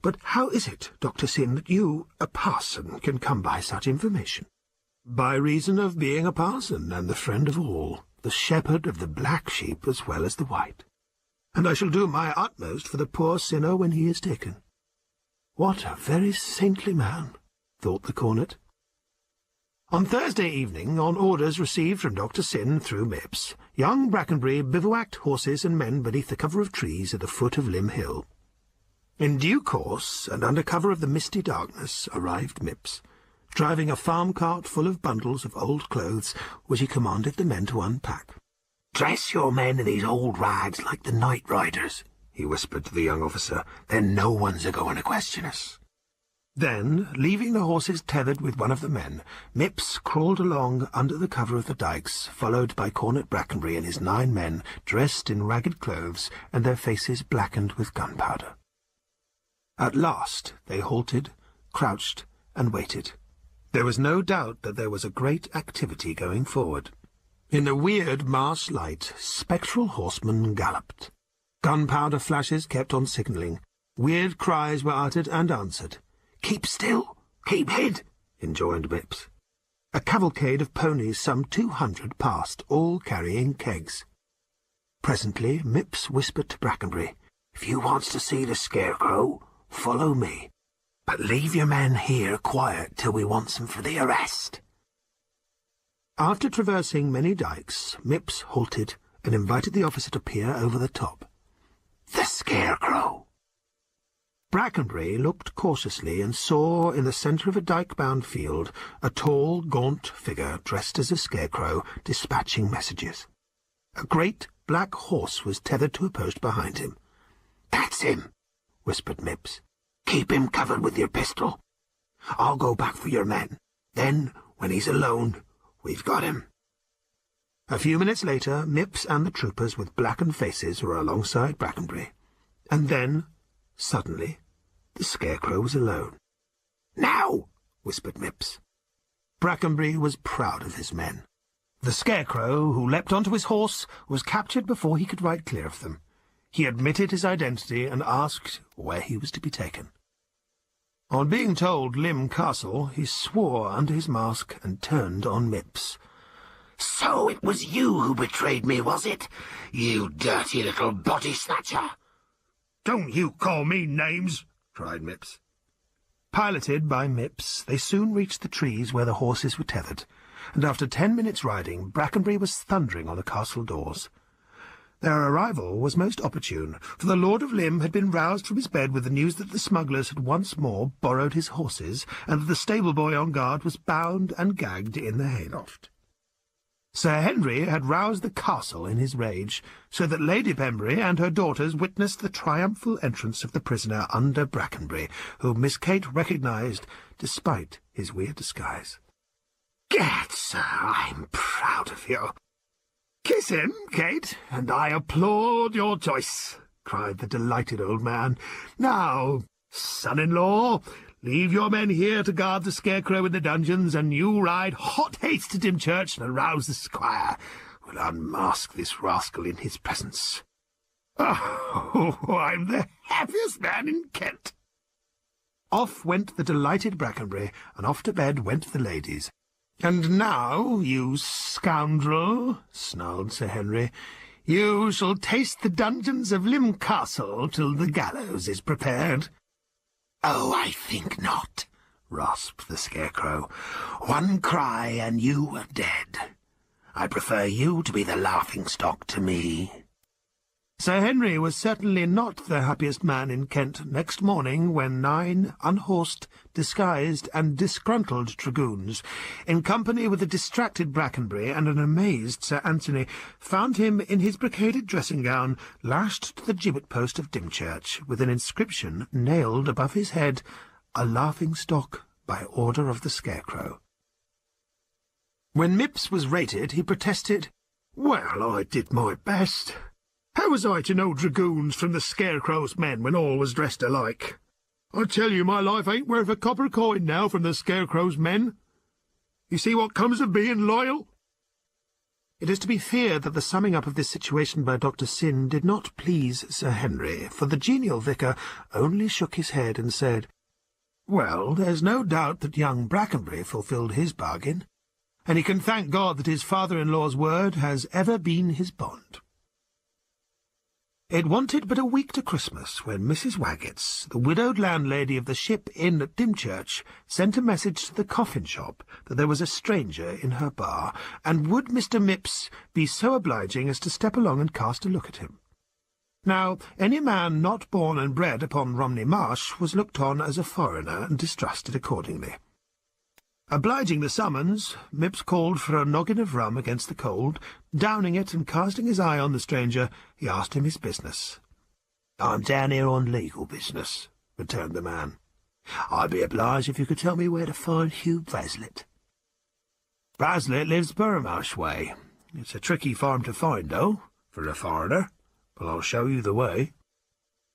"But how is it, Dr. Syn, that you, a parson, can come by such information?" "By reason of being a parson, and the friend of all, the shepherd of the black sheep as well as the white. And I shall do my utmost for the poor sinner when he is taken." "What a very saintly man," thought the cornet. On Thursday evening, on orders received from Dr. Syn through Mipps, young Brackenbury bivouacked horses and men beneath the cover of trees at the foot of Lyme Hill. In due course, and under cover of the misty darkness, arrived Mipps, driving a farm cart full of bundles of old clothes, which he commanded the men to unpack. "Dress your men in these old rags like the night riders," he whispered to the young officer. "Then no one's a-going to question us." Then, leaving the horses tethered with one of the men, Mipps crawled along under the cover of the dykes, followed by Cornet Brackenbury and his 9 men, dressed in ragged clothes and their faces blackened with gunpowder. At last they halted, crouched, and waited. There was no doubt that there was a great activity going forward. In the weird marsh light, spectral horsemen galloped. Gunpowder flashes kept on signalling. Weird cries were uttered and answered. "Keep still! Keep hid!" enjoined Mipps. A cavalcade of ponies, some 200, passed, all carrying kegs. Presently Mipps whispered to Brackenbury, "If you wants to see the Scarecrow, follow me. But leave your men here quiet till we wants them for the arrest." After traversing many dykes, Mipps halted and invited the officer to peer over the top. "The Scarecrow!" Brackenbury looked cautiously and saw, in the centre of a dyke-bound field, a tall, gaunt figure dressed as a scarecrow, dispatching messages. A great black horse was tethered to a post behind him. "That's him," whispered Mipps. "Keep him covered with your pistol. I'll go back for your men. Then, when he's alone, we've got him." A few minutes later, Mipps and the troopers with blackened faces were alongside Brackenbury. And then, suddenly, the Scarecrow was alone. "Now!" whispered Mipps. Brackenbury was proud of his men. The Scarecrow, who leapt onto his horse, was captured before he could ride clear of them. He admitted his identity and asked where he was to be taken. On being told Lyme Castle, he swore under his mask and turned on Mipps. "So it was you who betrayed me, was it? You dirty little body-snatcher!" "Don't you call me names!" cried Mipps. Piloted by Mipps, they soon reached the trees where the horses were tethered, and after 10 minutes' riding, Brackenbury was thundering on the castle doors. Their arrival was most opportune, for the Lord of Lyme had been roused from his bed with the news that the smugglers had once more borrowed his horses, and that the stable-boy on guard was bound and gagged in the hayloft. Sir Henry had roused the castle in his rage, so that Lady Pembury and her daughters witnessed the triumphal entrance of the prisoner under Brackenbury, whom Miss Kate recognised despite his weird disguise. Gad, sir, I'm proud of you. Kiss him, Kate, and I applaud your choice, cried the delighted old man. Now, son-in-law, leave your men here to guard the Scarecrow in the dungeons, and you ride hot haste to Dymchurch and arouse the squire. We'll unmask this rascal in his presence. Oh, I'm the happiest man in Kent. Off went the delighted Brackenbury, and off to bed went the ladies. And now, you scoundrel, snarled Sir Henry, you shall taste the dungeons of Lim Castle till the gallows is prepared. Oh, I think not, rasped the Scarecrow. One cry and you are dead. I prefer you to be the laughing-stock to me. Sir Henry was certainly not the happiest man in Kent next morning when 9 unhorsed, disguised, and disgruntled dragoons, in company with a distracted Brackenbury and an amazed Sir Anthony, found him in his brocaded dressing-gown, lashed to the gibbet-post of Dymchurch, with an inscription nailed above his head, "A laughing-stock by order of the Scarecrow." When Mipps was rated, he protested, "Well, I did my best. How was I to know dragoons from the Scarecrow's men when all was dressed alike? I tell you, my life ain't worth a copper coin now from the Scarecrow's men. You see what comes of being loyal?" It is to be feared that the summing up of this situation by Dr. Syn did not please Sir Henry, for the genial vicar only shook his head and said, "Well, there's no doubt that young Brackenbury fulfilled his bargain, and he can thank God that his father-in-law's word has ever been his bond." It wanted but a week to Christmas when Mrs. Waggetts, the widowed landlady of the Ship Inn at Dymchurch, sent a message to the coffin shop that there was a stranger in her bar, and would Mr. Mipps be so obliging as to step along and cast a look at him. Now, any man not born and bred upon Romney Marsh was looked on as a foreigner and distrusted accordingly. Obliging the summons, Mipps called for a noggin of rum against the cold. Downing it and casting his eye on the stranger, he asked him his business. "I'm down here on legal business," returned the man. "I'd be obliged if you could tell me where to find Hugh Braslett." "Braslett lives Burmarsh way. It's a tricky farm to find, though, for a foreigner, but I'll show you the way."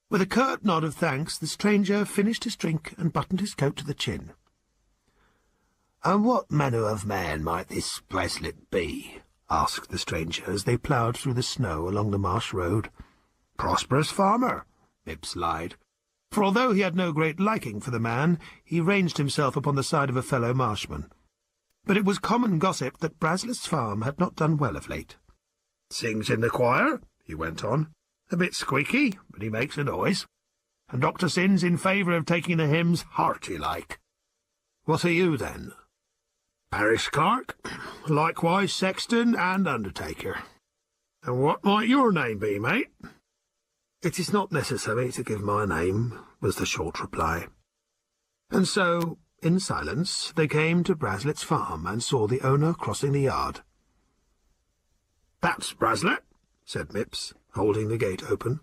With a curt nod of thanks, the stranger finished his drink and buttoned his coat to the chin. "And what manner of man might this Braslett be?" asked the stranger as they ploughed through the snow along the marsh road. "Prosperous farmer," Mipps lied, for although he had no great liking for the man, he ranged himself upon the side of a fellow marshman. But it was common gossip that Brazlett's farm had not done well of late. "Sings in the choir," he went on. "A bit squeaky, but he makes a noise. And Dr. Syn's in favour of taking the hymns hearty-like." "What are you, then?" "Parish clerk, likewise sexton and undertaker." "And what might your name be, mate?" "It is not necessary to give my name," was the short reply. And so, in silence, they came to Brazlett's farm and saw the owner crossing the yard. "That's Braslett," said Mipps, holding the gate open.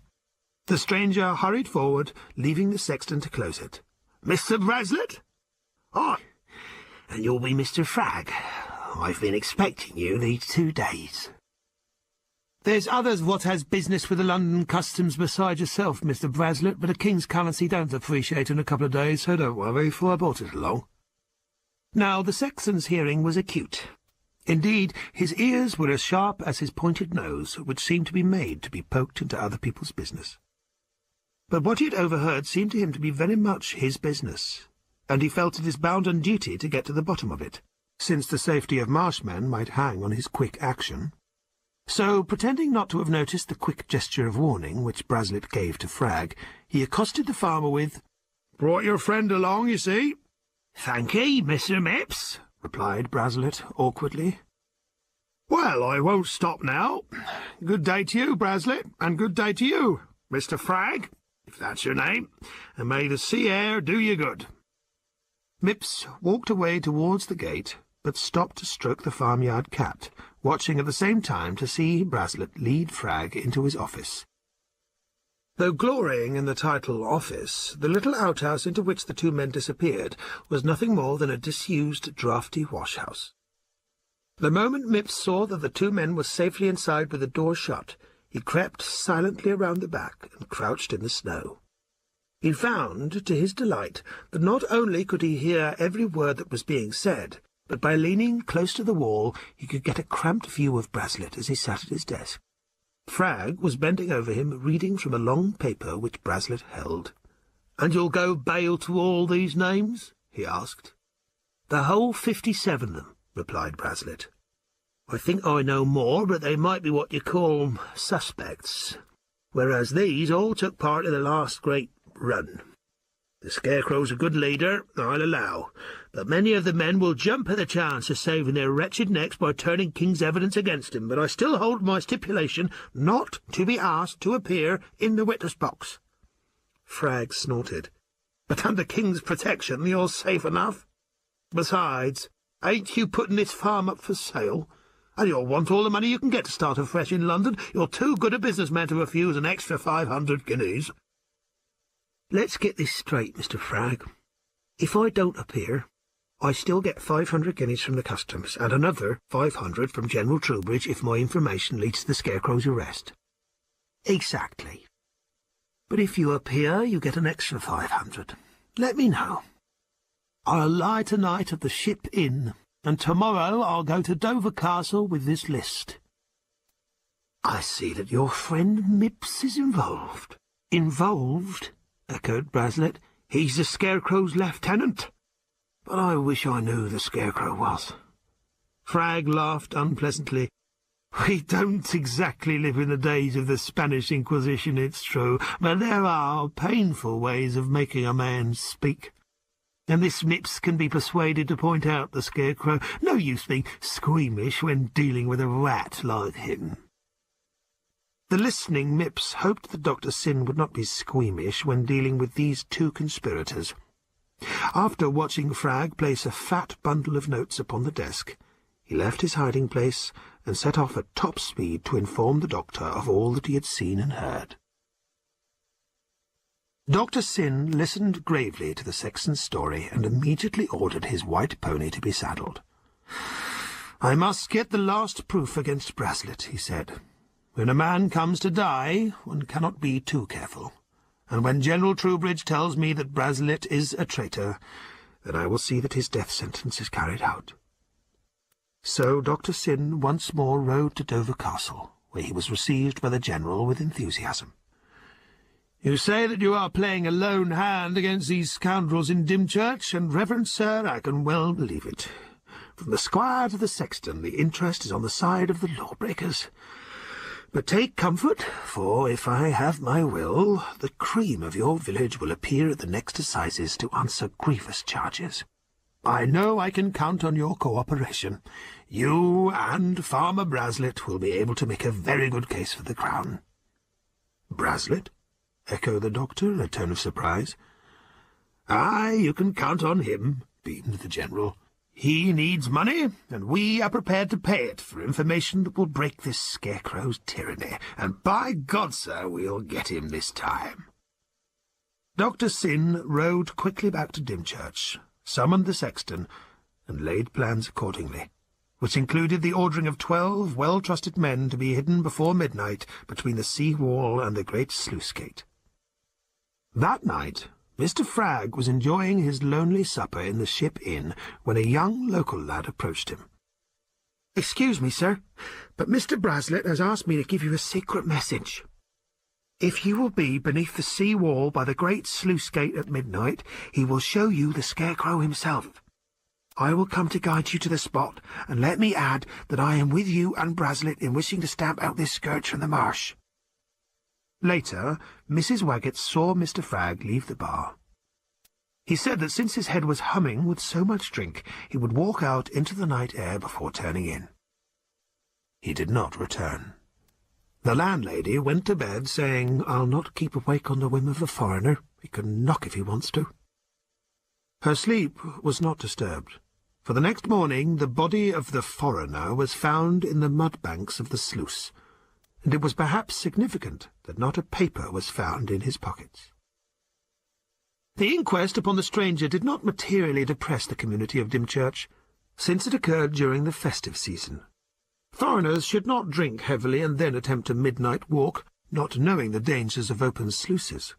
The stranger hurried forward, leaving the sexton to close it. "Mr. Braslett?" "Aye. And you'll be Mr. Fragg. I've been expecting you these 2 days." "There's others what has business with the London customs beside yourself, Mr. Braslett, but a king's currency don't appreciate in a couple of days, so don't worry, for I brought it along." Now the sexton's hearing was acute. Indeed, his ears were as sharp as his pointed nose, which seemed to be made to be poked into other people's business. But what he had overheard seemed to him to be very much his business, and he felt it his bounden duty to get to the bottom of it, since the safety of marshmen might hang on his quick action. So, pretending not to have noticed the quick gesture of warning which Braslett gave to Fragg, he accosted the farmer with, "Brought your friend along, you see." "Thank'ee, Mr. Mipps," replied Braslett awkwardly. "Well, I won't stop now. Good day to you, Braslett, and good day to you, Mr. Fragg, if that's your name, and may the sea air do you good." Mipps walked away towards the gate, but stopped to stroke the farmyard cat, watching at the same time to see Braslett lead Fragg into his office. Though glorying in the title office, the little outhouse into which the 2 men disappeared was nothing more than a disused, draughty wash-house. The moment Mipps saw that the two men were safely inside with the door shut, he crept silently around the back and crouched in the snow. He found, to his delight, that not only could he hear every word that was being said, but by leaning close to the wall he could get a cramped view of Braslett as he sat at his desk. Frag was bending over him, reading from a long paper which Braslett held. "And you'll go bail to all these names?" he asked. "The whole 57 of them," replied Braslett. "I think I know more, but they might be what you call suspects, whereas these all took part in the last great run. The Scarecrow's a good leader, I'll allow, but many of the men will jump at the chance of saving their wretched necks by turning King's evidence against him, but I still hold my stipulation not to be asked to appear in the witness box." Frag snorted. "But under King's protection you're safe enough. Besides, ain't you putting this farm up for sale? And you'll want all the money you can get to start afresh in London. You're too good a businessman to refuse an extra 500 guineas. "Let's get this straight, Mr. Frag. If I don't appear, I still get 500 guineas from the customs, and another 500 from General Troubridge if my information leads to the Scarecrow's arrest." "Exactly. But if you appear, you get an extra 500. Let me know. I'll lie tonight at the Ship Inn, and tomorrow I'll go to Dover Castle with this list." "I see that your friend Mipps is involved." "Involved?" echoed Braslett. "He's the Scarecrow's lieutenant. But I wish I knew the Scarecrow was." Frag laughed unpleasantly. "We don't exactly live in the days of the Spanish Inquisition, it's true, but there are painful ways of making a man speak. And this Mipps can be persuaded to point out the Scarecrow. No use being squeamish when dealing with a rat like him." The listening Mipps hoped that Dr. Syn would not be squeamish when dealing with these two conspirators. After watching Frag place a fat bundle of notes upon the desk, he left his hiding-place and set off at top speed to inform the doctor of all that he had seen and heard. Dr. Syn listened gravely to the sexton's story and immediately ordered his white pony to be saddled. "I must get the last proof against Braslett," he said. "When a man comes to die, one cannot be too careful, and when General Troubridge tells me that Braslett is a traitor, then I will see that his death sentence is carried out." So Dr. Syn once more rode to Dover Castle, where he was received by the General with enthusiasm. "You say that you are playing a lone hand against these scoundrels in Dymchurch, and, Reverend Sir, I can well believe it. From the squire to the sexton, the interest is on the side of the lawbreakers. But take comfort, for if I have my will, the cream of your village will appear at the next assizes to answer grievous charges. I know I can count on your cooperation. You and Farmer Braslett will be able to make a very good case for the crown." "Braslett?" echoed the doctor in a tone of surprise. "Aye, you can count on him," beamed the General. "He needs money, and we are prepared to pay it for information that will break this Scarecrow's tyranny, and by God, sir, we'll get him this time." Dr. Syn rode quickly back to Dymchurch, summoned the sexton, and laid plans accordingly, which included the ordering of 12 well-trusted men to be hidden before midnight between the sea-wall and the great sluice-gate. That night Mr. Frag was enjoying his lonely supper in the Ship Inn when a young local lad approached him. "Excuse me, sir, but Mr. Braslett has asked me to give you a secret message. If you will be beneath the sea wall by the great sluice gate at midnight, he will show you the Scarecrow himself. I will come to guide you to the spot, and let me add that I am with you and Braslett in wishing to stamp out this scourge from the marsh." Later, Mrs. Waggetts saw Mr. Frag leave the bar. He said that since his head was humming with so much drink, he would walk out into the night air before turning in. He did not return. The landlady went to bed, saying, "I'll not keep awake on the whim of the foreigner. He can knock if he wants to." Her sleep was not disturbed, for the next morning the body of the foreigner was found in the mud-banks of the sluice, and it was perhaps significant that not a paper was found in his pockets. The inquest upon the stranger did not materially depress the community of Dymchurch. since it occurred during the festive season. Foreigners should not drink heavily and then attempt a midnight walk, not knowing the dangers of open sluices.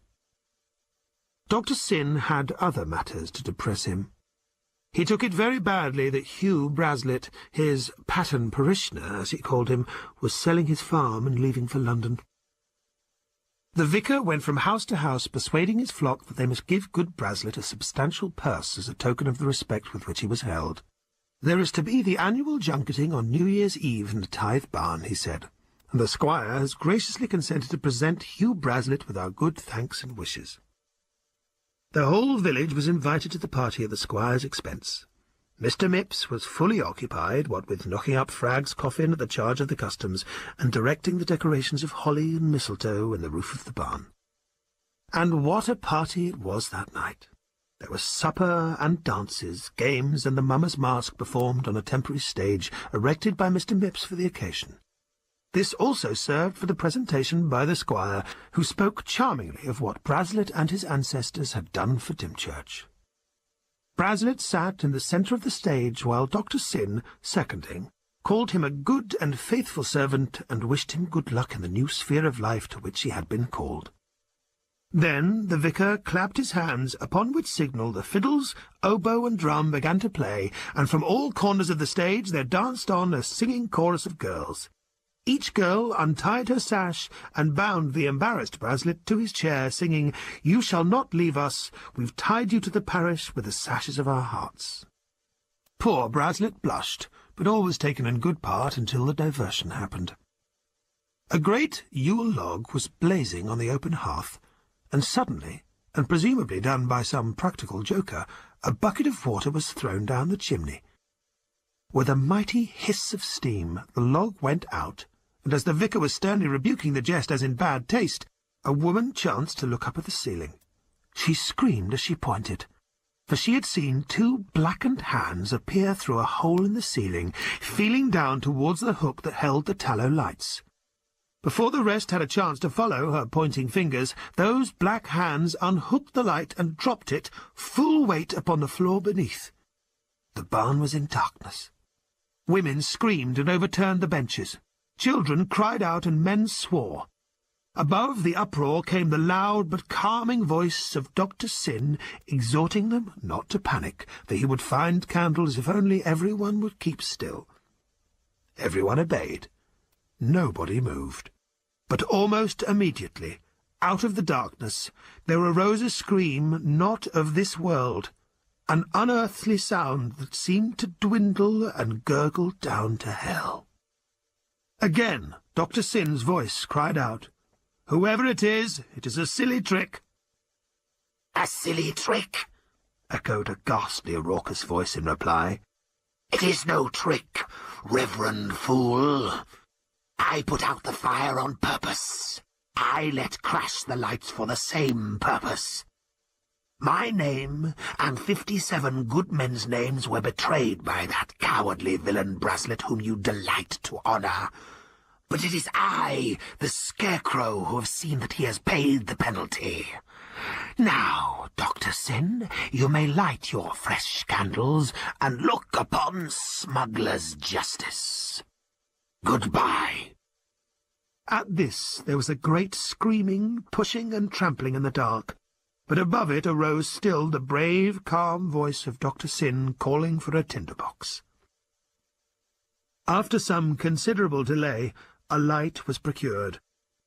Dr. Syn had other matters to depress him. He took it very badly that Hugh Braslett, his pattern parishioner, as he called him, was selling his farm and leaving for London. The vicar went from house to house persuading his flock that they must give good Braslett a substantial purse as a token of the respect with which he was held. "There is to be the annual junketing on New Year's Eve in the Tithe Barn," he said, "and the squire has graciously consented to present Hugh Braslett with our good thanks and wishes." The whole village was invited to the party at the squire's expense. Mr. Mipps was fully occupied, what with knocking up Fragg's coffin at the charge of the customs, and directing the decorations of holly and mistletoe in the roof of the barn. And what a party it was that night! There was supper and dances, games, and the Mummer's Mask performed on a temporary stage erected by Mr. Mipps for the occasion. This also served for the presentation by the squire, who spoke charmingly of what Braslett and his ancestors had done for Dymchurch. Braslett sat in the centre of the stage, while Dr. Syn, seconding, called him a good and faithful servant and wished him good luck in the new sphere of life to which he had been called. Then the vicar clapped his hands, upon which signal the fiddles, oboe, and drum began to play, and from all corners of the stage there danced on a singing chorus of girls. Each girl untied her sash and bound the embarrassed Braslett to his chair, singing, "You shall not leave us, we've tied you to the parish with the sashes of our hearts." Poor Braslett blushed, but all was taken in good part until the diversion happened. A great Yule log was blazing on the open hearth, and suddenly, and presumably done by some practical joker, a bucket of water was thrown down the chimney. With a mighty hiss of steam, the log went out, and as the vicar was sternly rebuking the jest as in bad taste, a woman chanced to look up at the ceiling. She screamed as she pointed, for she had seen two blackened hands appear through a hole in the ceiling, feeling down towards the hook that held the tallow lights. Before the rest had a chance to follow her pointing fingers, those black hands unhooked the light and dropped it, full weight, upon the floor beneath. The barn was in darkness. Women screamed and overturned the benches. Children cried out and men swore. Above the uproar came the loud but calming voice of Dr. Syn, exhorting them not to panic, for he would find candles if only everyone would keep still. Everyone obeyed. Nobody moved. But almost immediately, out of the darkness, there arose a scream not of this world, an unearthly sound that seemed to dwindle and gurgle down to hell. Again Dr. Syn's voice cried out, "Whoever it is a silly trick." "A silly trick?" echoed a ghastly, raucous voice in reply. "It is no trick, reverend fool. I put out the fire on purpose. I let crash the lights for the same purpose. My name and 57 good men's names were betrayed by that cowardly villain Braslett whom you delight to honour. But it is I, the Scarecrow, who have seen that he has paid the penalty. Now, Dr. Syn, you may light your fresh candles and look upon smugglers' justice. Goodbye." At this there was a great screaming, pushing, and trampling in the dark, but above it arose still the brave, calm voice of Dr. Syn calling for a tinder-box. After some considerable delay, a light was procured,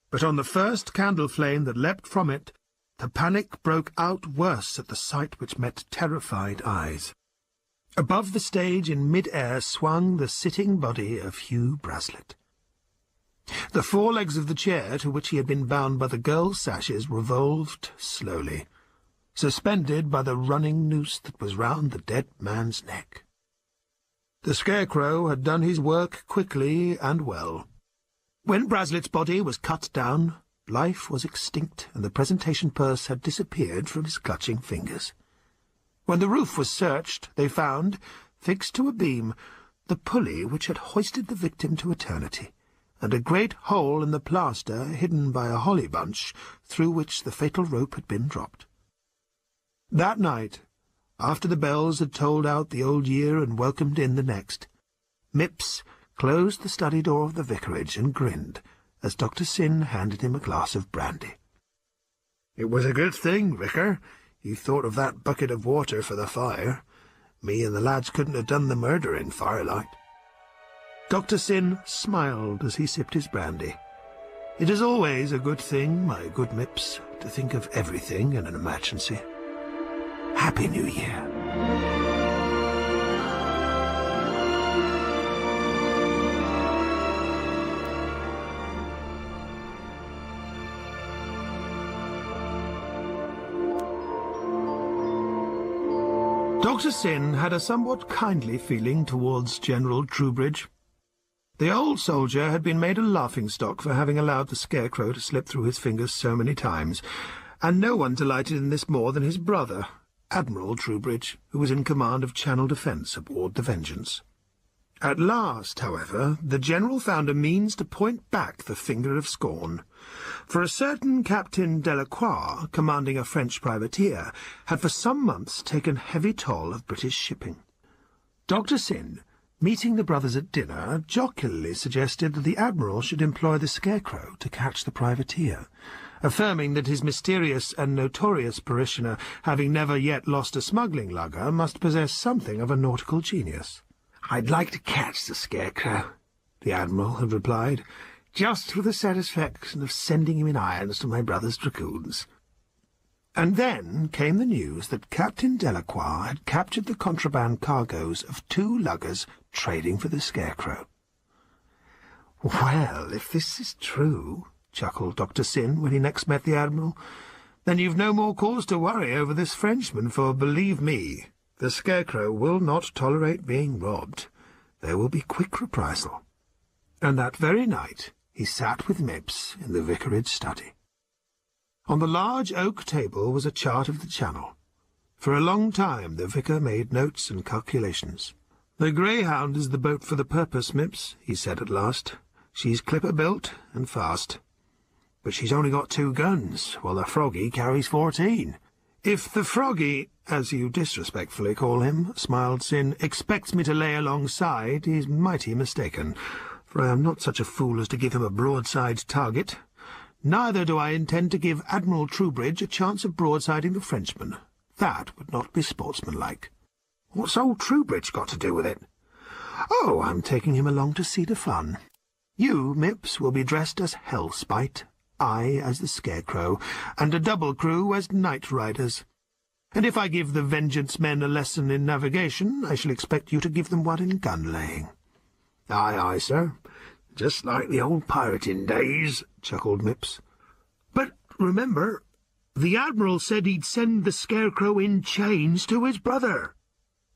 but on the first candle flame that leapt from it, the panic broke out worse at the sight which met terrified eyes. Above the stage in mid-air swung the sitting body of Hugh Braslett. The forelegs of the chair to which he had been bound by the girl's sashes revolved slowly, suspended by the running noose that was round the dead man's neck. The Scarecrow had done his work quickly and well. When Braslett's body was cut down, life was extinct, and the presentation purse had disappeared from his clutching fingers. When the roof was searched, they found, fixed to a beam, the pulley which had hoisted the victim to eternity, and a great hole in the plaster hidden by a holly bunch through which the fatal rope had been dropped. That night, After the bells had tolled out the old year and welcomed in the next, Mipps closed the study door of the vicarage and grinned as Dr. Syn handed him a glass of brandy. "It was a good thing, Vicar, you thought of that bucket of water for the fire. Me and the lads couldn't have done the murder in firelight." Dr. Syn smiled as he sipped his brandy. "It is always a good thing, my good Mipps, to think of everything in an emergency. Happy New Year." Dr. Syn had a somewhat kindly feeling towards General Troubridge. The old soldier had been made a laughing-stock for having allowed the Scarecrow to slip through his fingers so many times, and no one delighted in this more than his brother, Admiral Troubridge, who was in command of Channel Defence aboard the Vengeance. At last, however, the General found a means to point back the finger of scorn, for a certain Captain Delacroix, commanding a French privateer, had for some months taken heavy toll of British shipping. Dr. Syn, meeting the brothers at dinner, jocularly suggested that the Admiral should employ the Scarecrow to catch the privateer, affirming that his mysterious and notorious parishioner, having never yet lost a smuggling lugger, must possess something of a nautical genius. "I'd like to catch the Scarecrow," the Admiral had replied, "just for the satisfaction of sending him in irons to my brother's dragoons." And then came the news that Captain Delacroix had captured the contraband cargoes of 2 luggers trading for the Scarecrow. "Well, if this is true," chuckled Dr. Syn when he next met the Admiral, "then you've no more cause to worry over this Frenchman, for, believe me, the Scarecrow will not tolerate being robbed. There will be quick reprisal." And that very night he sat with Mipps in the vicarage study. On the large oak table was a chart of the Channel. For a long time the vicar made notes and calculations. "The Greyhound is the boat for the purpose, Mipps," he said at last. "She's clipper-built and fast. But she's only got 2 guns, while the Froggy carries 14. If the Froggy, as you disrespectfully call him," smiled Syn, "expects me to lay alongside, he's mighty mistaken, for I am not such a fool as to give him a broadside target. Neither do I intend to give Admiral Troubridge a chance of broadsiding the Frenchman. That would not be sportsmanlike." "What's old Troubridge got to do with it?" "Oh, I'm taking him along to see the fun. You, Mipps, will be dressed as Hellspite, I as the Scarecrow, and a double crew as night riders. And if I give the Vengeance men a lesson in navigation, I shall expect you to give them one in gun-laying." "Aye, aye, sir. Just like the old pirating days," chuckled Mipps. "But remember, the Admiral said he'd send the Scarecrow in chains to his brother."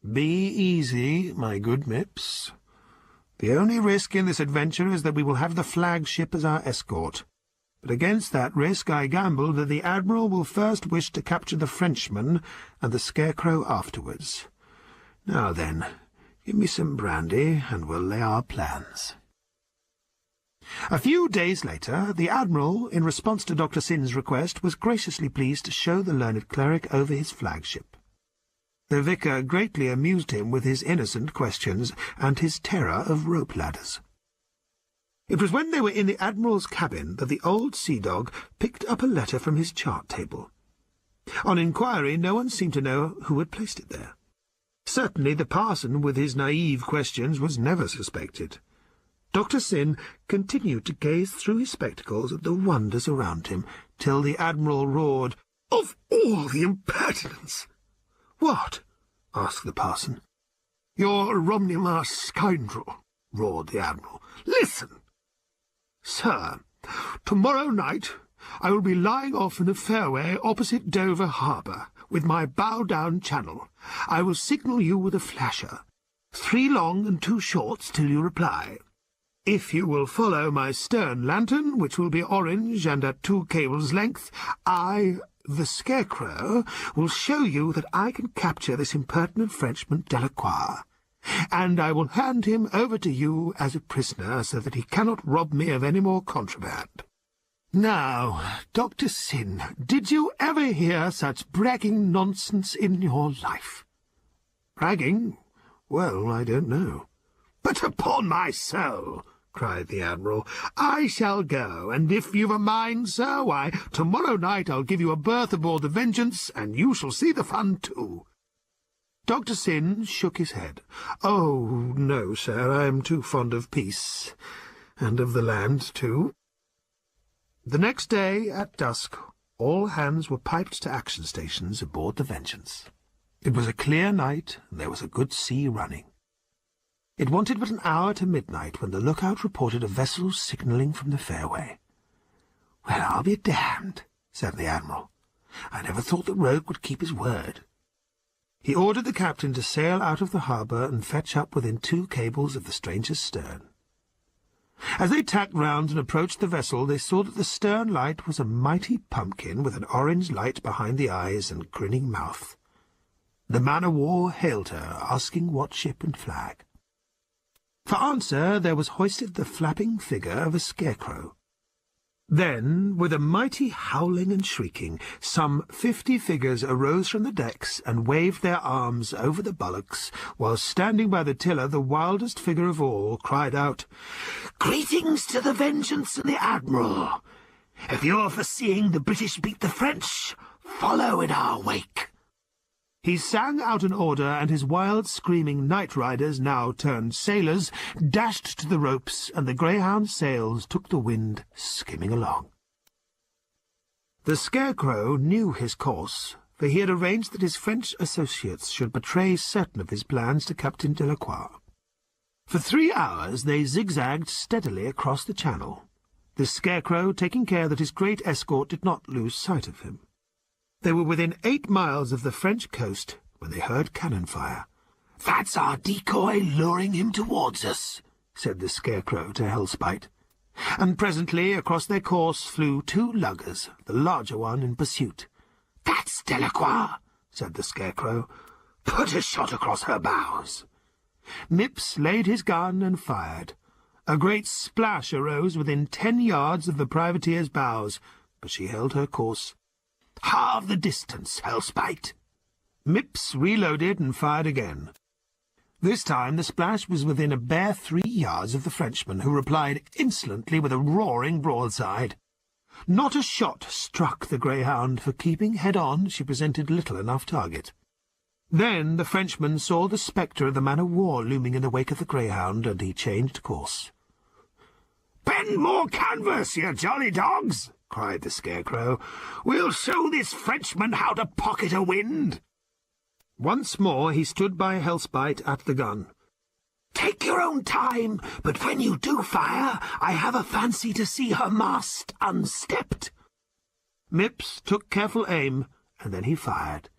"Be easy, my good Mipps. The only risk in this adventure is that we will have the flagship as our escort. But against that risk I gamble that the Admiral will first wish to capture the Frenchman and the Scarecrow afterwards. Now then, give me some brandy, and we'll lay our plans." A few days later, the Admiral, in response to Dr. Syn's request, was graciously pleased to show the learned cleric over his flagship. The vicar greatly amused him with his innocent questions and his terror of rope ladders. It was when they were in the Admiral's cabin that the old sea-dog picked up a letter from his chart table. On inquiry, no one seemed to know who had placed it there. Certainly the parson, with his naive questions, was never suspected. Dr. Syn continued to gaze through his spectacles at the wonders around him, till the Admiral roared, "Of all the impertinence!" "What?" asked the parson. "You're a Romney Marsh scoundrel," roared the Admiral. "Listen! Sir, tomorrow night I will be lying off in a fairway opposite Dover Harbour, with my bow down channel. I will signal you with a flasher. 3 long and 2 shorts till you reply. If you will follow my stern lantern, which will be orange and at 2 cables' length, I, the Scarecrow, will show you that I can capture this impertinent Frenchman Delacroix, and I will hand him over to you as a prisoner, so that he cannot rob me of any more contraband. Now, Dr. Syn, did you ever hear such bragging nonsense in your life?" Ragging? Well, I don't know. But upon my soul, cried the Admiral, I shall go, and if you've a mind, sir, why, tomorrow night I'll give you a berth aboard the Vengeance, and you shall see the fun too. Dr. Syn shook his head. Oh, no, sir, I am too fond of peace, and of the land, too. The next day, at dusk, all hands were piped to action stations aboard the Vengeance. It was a clear night, and there was a good sea running. It wanted but an hour to midnight when the lookout reported a vessel signalling from the fairway. "Well, I'll be damned," said the Admiral. "I never thought the rogue would keep his word." He ordered the captain to sail out of the harbour and fetch up within 2 cables of the stranger's stern. As they tacked round and approached the vessel, they saw that the stern light was a mighty pumpkin with an orange light behind the eyes and grinning mouth. The man-of-war hailed her, asking what ship and flag. For answer there was hoisted the flapping figure of a scarecrow. Then, with a mighty howling and shrieking, some 50 figures arose from the decks and waved their arms over the bulwarks, while standing by the tiller the wildest figure of all cried out, "Greetings to the Vengeance and the Admiral! If you're for seeing the British beat the French, follow in our wake." He sang out an order, and his wild, screaming night riders, now turned sailors, dashed to the ropes, and the Greyhound's sails took the wind skimming along. The Scarecrow knew his course, for he had arranged that his French associates should betray certain of his plans to Captain Delacroix. For 3 hours they zigzagged steadily across the channel, the Scarecrow taking care that his great escort did not lose sight of him. They were within 8 miles of the French coast when they heard cannon fire. "That's our decoy luring him towards us," said the Scarecrow to Hellspite. And presently across their course flew 2 luggers, the larger one in pursuit. "That's Delacroix," said the Scarecrow. "Put a shot across her bows." Mipps laid his gun and fired. A great splash arose within 10 yards of the privateer's bows, but she held her course. "Halve the distance, Hellspite." Mipps reloaded and fired again. This time the splash was within a bare 3 yards of the Frenchman, who replied insolently with a roaring broadside. Not a shot struck the Greyhound, for keeping head-on she presented little enough target. Then the Frenchman saw the spectre of the man-of-war looming in the wake of the Greyhound, and he changed course. "Bend more canvas, you jolly dogs!" cried the Scarecrow. "We'll show this Frenchman how to pocket a wind." Once more he stood by Hellspite at the gun. "Take your own time, but when you do fire, I have a fancy to see her mast unstepped." Mipps took careful aim, and then he fired.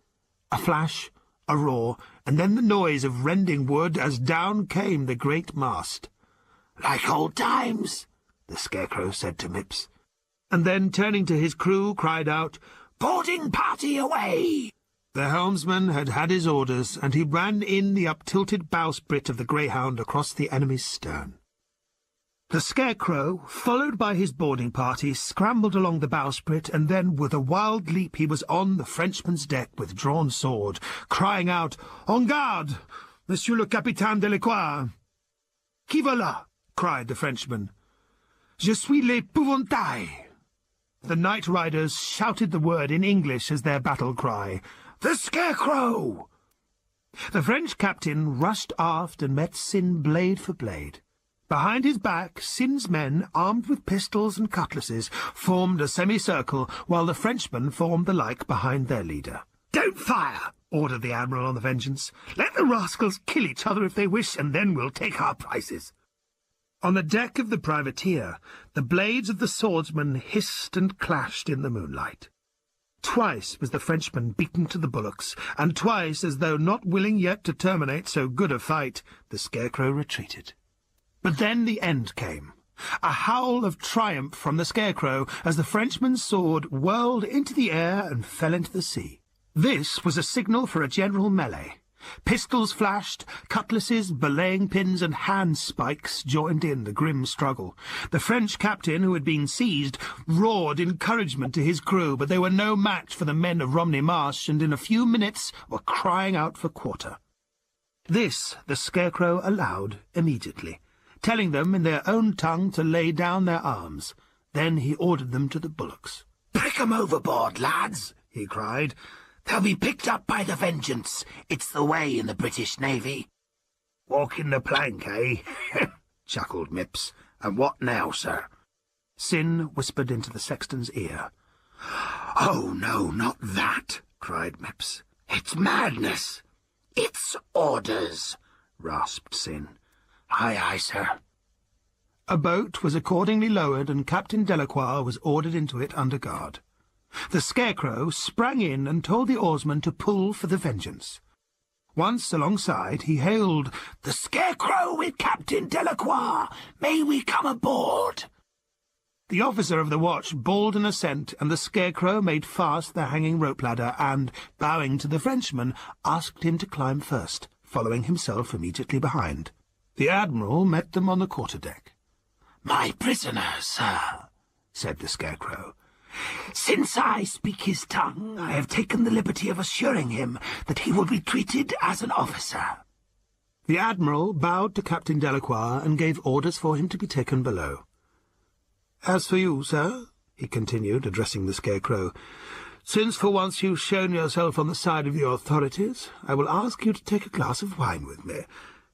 A flash, a roar, and then the noise of rending wood as down came the great mast. "Like old times," the Scarecrow said to Mipps, and then, turning to his crew, cried out, "Boarding party away!" The helmsman had had his orders, and he ran in the up-tilted bowsprit of the Greyhound across the enemy's stern. The Scarecrow, followed by his boarding party, scrambled along the bowsprit, and then, with a wild leap, he was on the Frenchman's deck with drawn sword, crying out, "En garde, Monsieur le Capitaine Delacroix!" "Qui voilà?" cried the Frenchman. "Je suis l'épouvantail." The night riders shouted the word in English as their battle cry, "The Scarecrow!" The French captain rushed aft and met Syn blade for blade. Behind his back, Syn's men, armed with pistols and cutlasses, formed a semicircle, while the Frenchmen formed the like behind their leader. "Don't fire!" ordered the Admiral on the Vengeance. "Let the rascals kill each other if they wish, and then we'll take our prices." On the deck of the privateer, the blades of the swordsmen hissed and clashed in the moonlight. Twice was the Frenchman beaten to the bulwarks, and twice, as though not willing yet to terminate so good a fight, the Scarecrow retreated. But then the end came. A howl of triumph from the Scarecrow as the Frenchman's sword whirled into the air and fell into the sea. This was a signal for a general melee. Pistols flashed, cutlasses, belaying pins, and handspikes joined in the grim struggle. The French captain, who had been seized, roared encouragement to his crew, but they were no match for the men of Romney Marsh, and in a few minutes were crying out for quarter. This the Scarecrow allowed immediately, telling them in their own tongue to lay down their arms. Then he ordered them to the bullocks. "Prick 'em overboard, lads," he cried. "They'll be picked up by the Vengeance. It's the way in the British Navy." "Walking the plank, eh?" chuckled Mipps. "And what now, sir?" Syn whispered into the sexton's ear. "Oh, no, not that," cried Mipps. "It's madness." "It's orders," rasped Syn. "Aye, aye, sir." A boat was accordingly lowered, and Captain Delacroix was ordered into it under guard. The Scarecrow sprang in and told the oarsman to pull for the Vengeance. Once alongside, he hailed, "The Scarecrow with Captain Delacroix! May we come aboard?" The officer of the watch bawled an assent, and the Scarecrow made fast the hanging rope-ladder and, bowing to the Frenchman, asked him to climb first, following himself immediately behind. The Admiral met them on the quarter-deck. "My prisoner, sir," said the Scarecrow. "Since I speak his tongue, I have taken the liberty of assuring him that he will be treated as an officer." The Admiral bowed to Captain Delacroix and gave orders for him to be taken below. "As for you, sir," he continued, addressing the Scarecrow, "since for once you've shown yourself on the side of the authorities, I will ask you to take a glass of wine with me,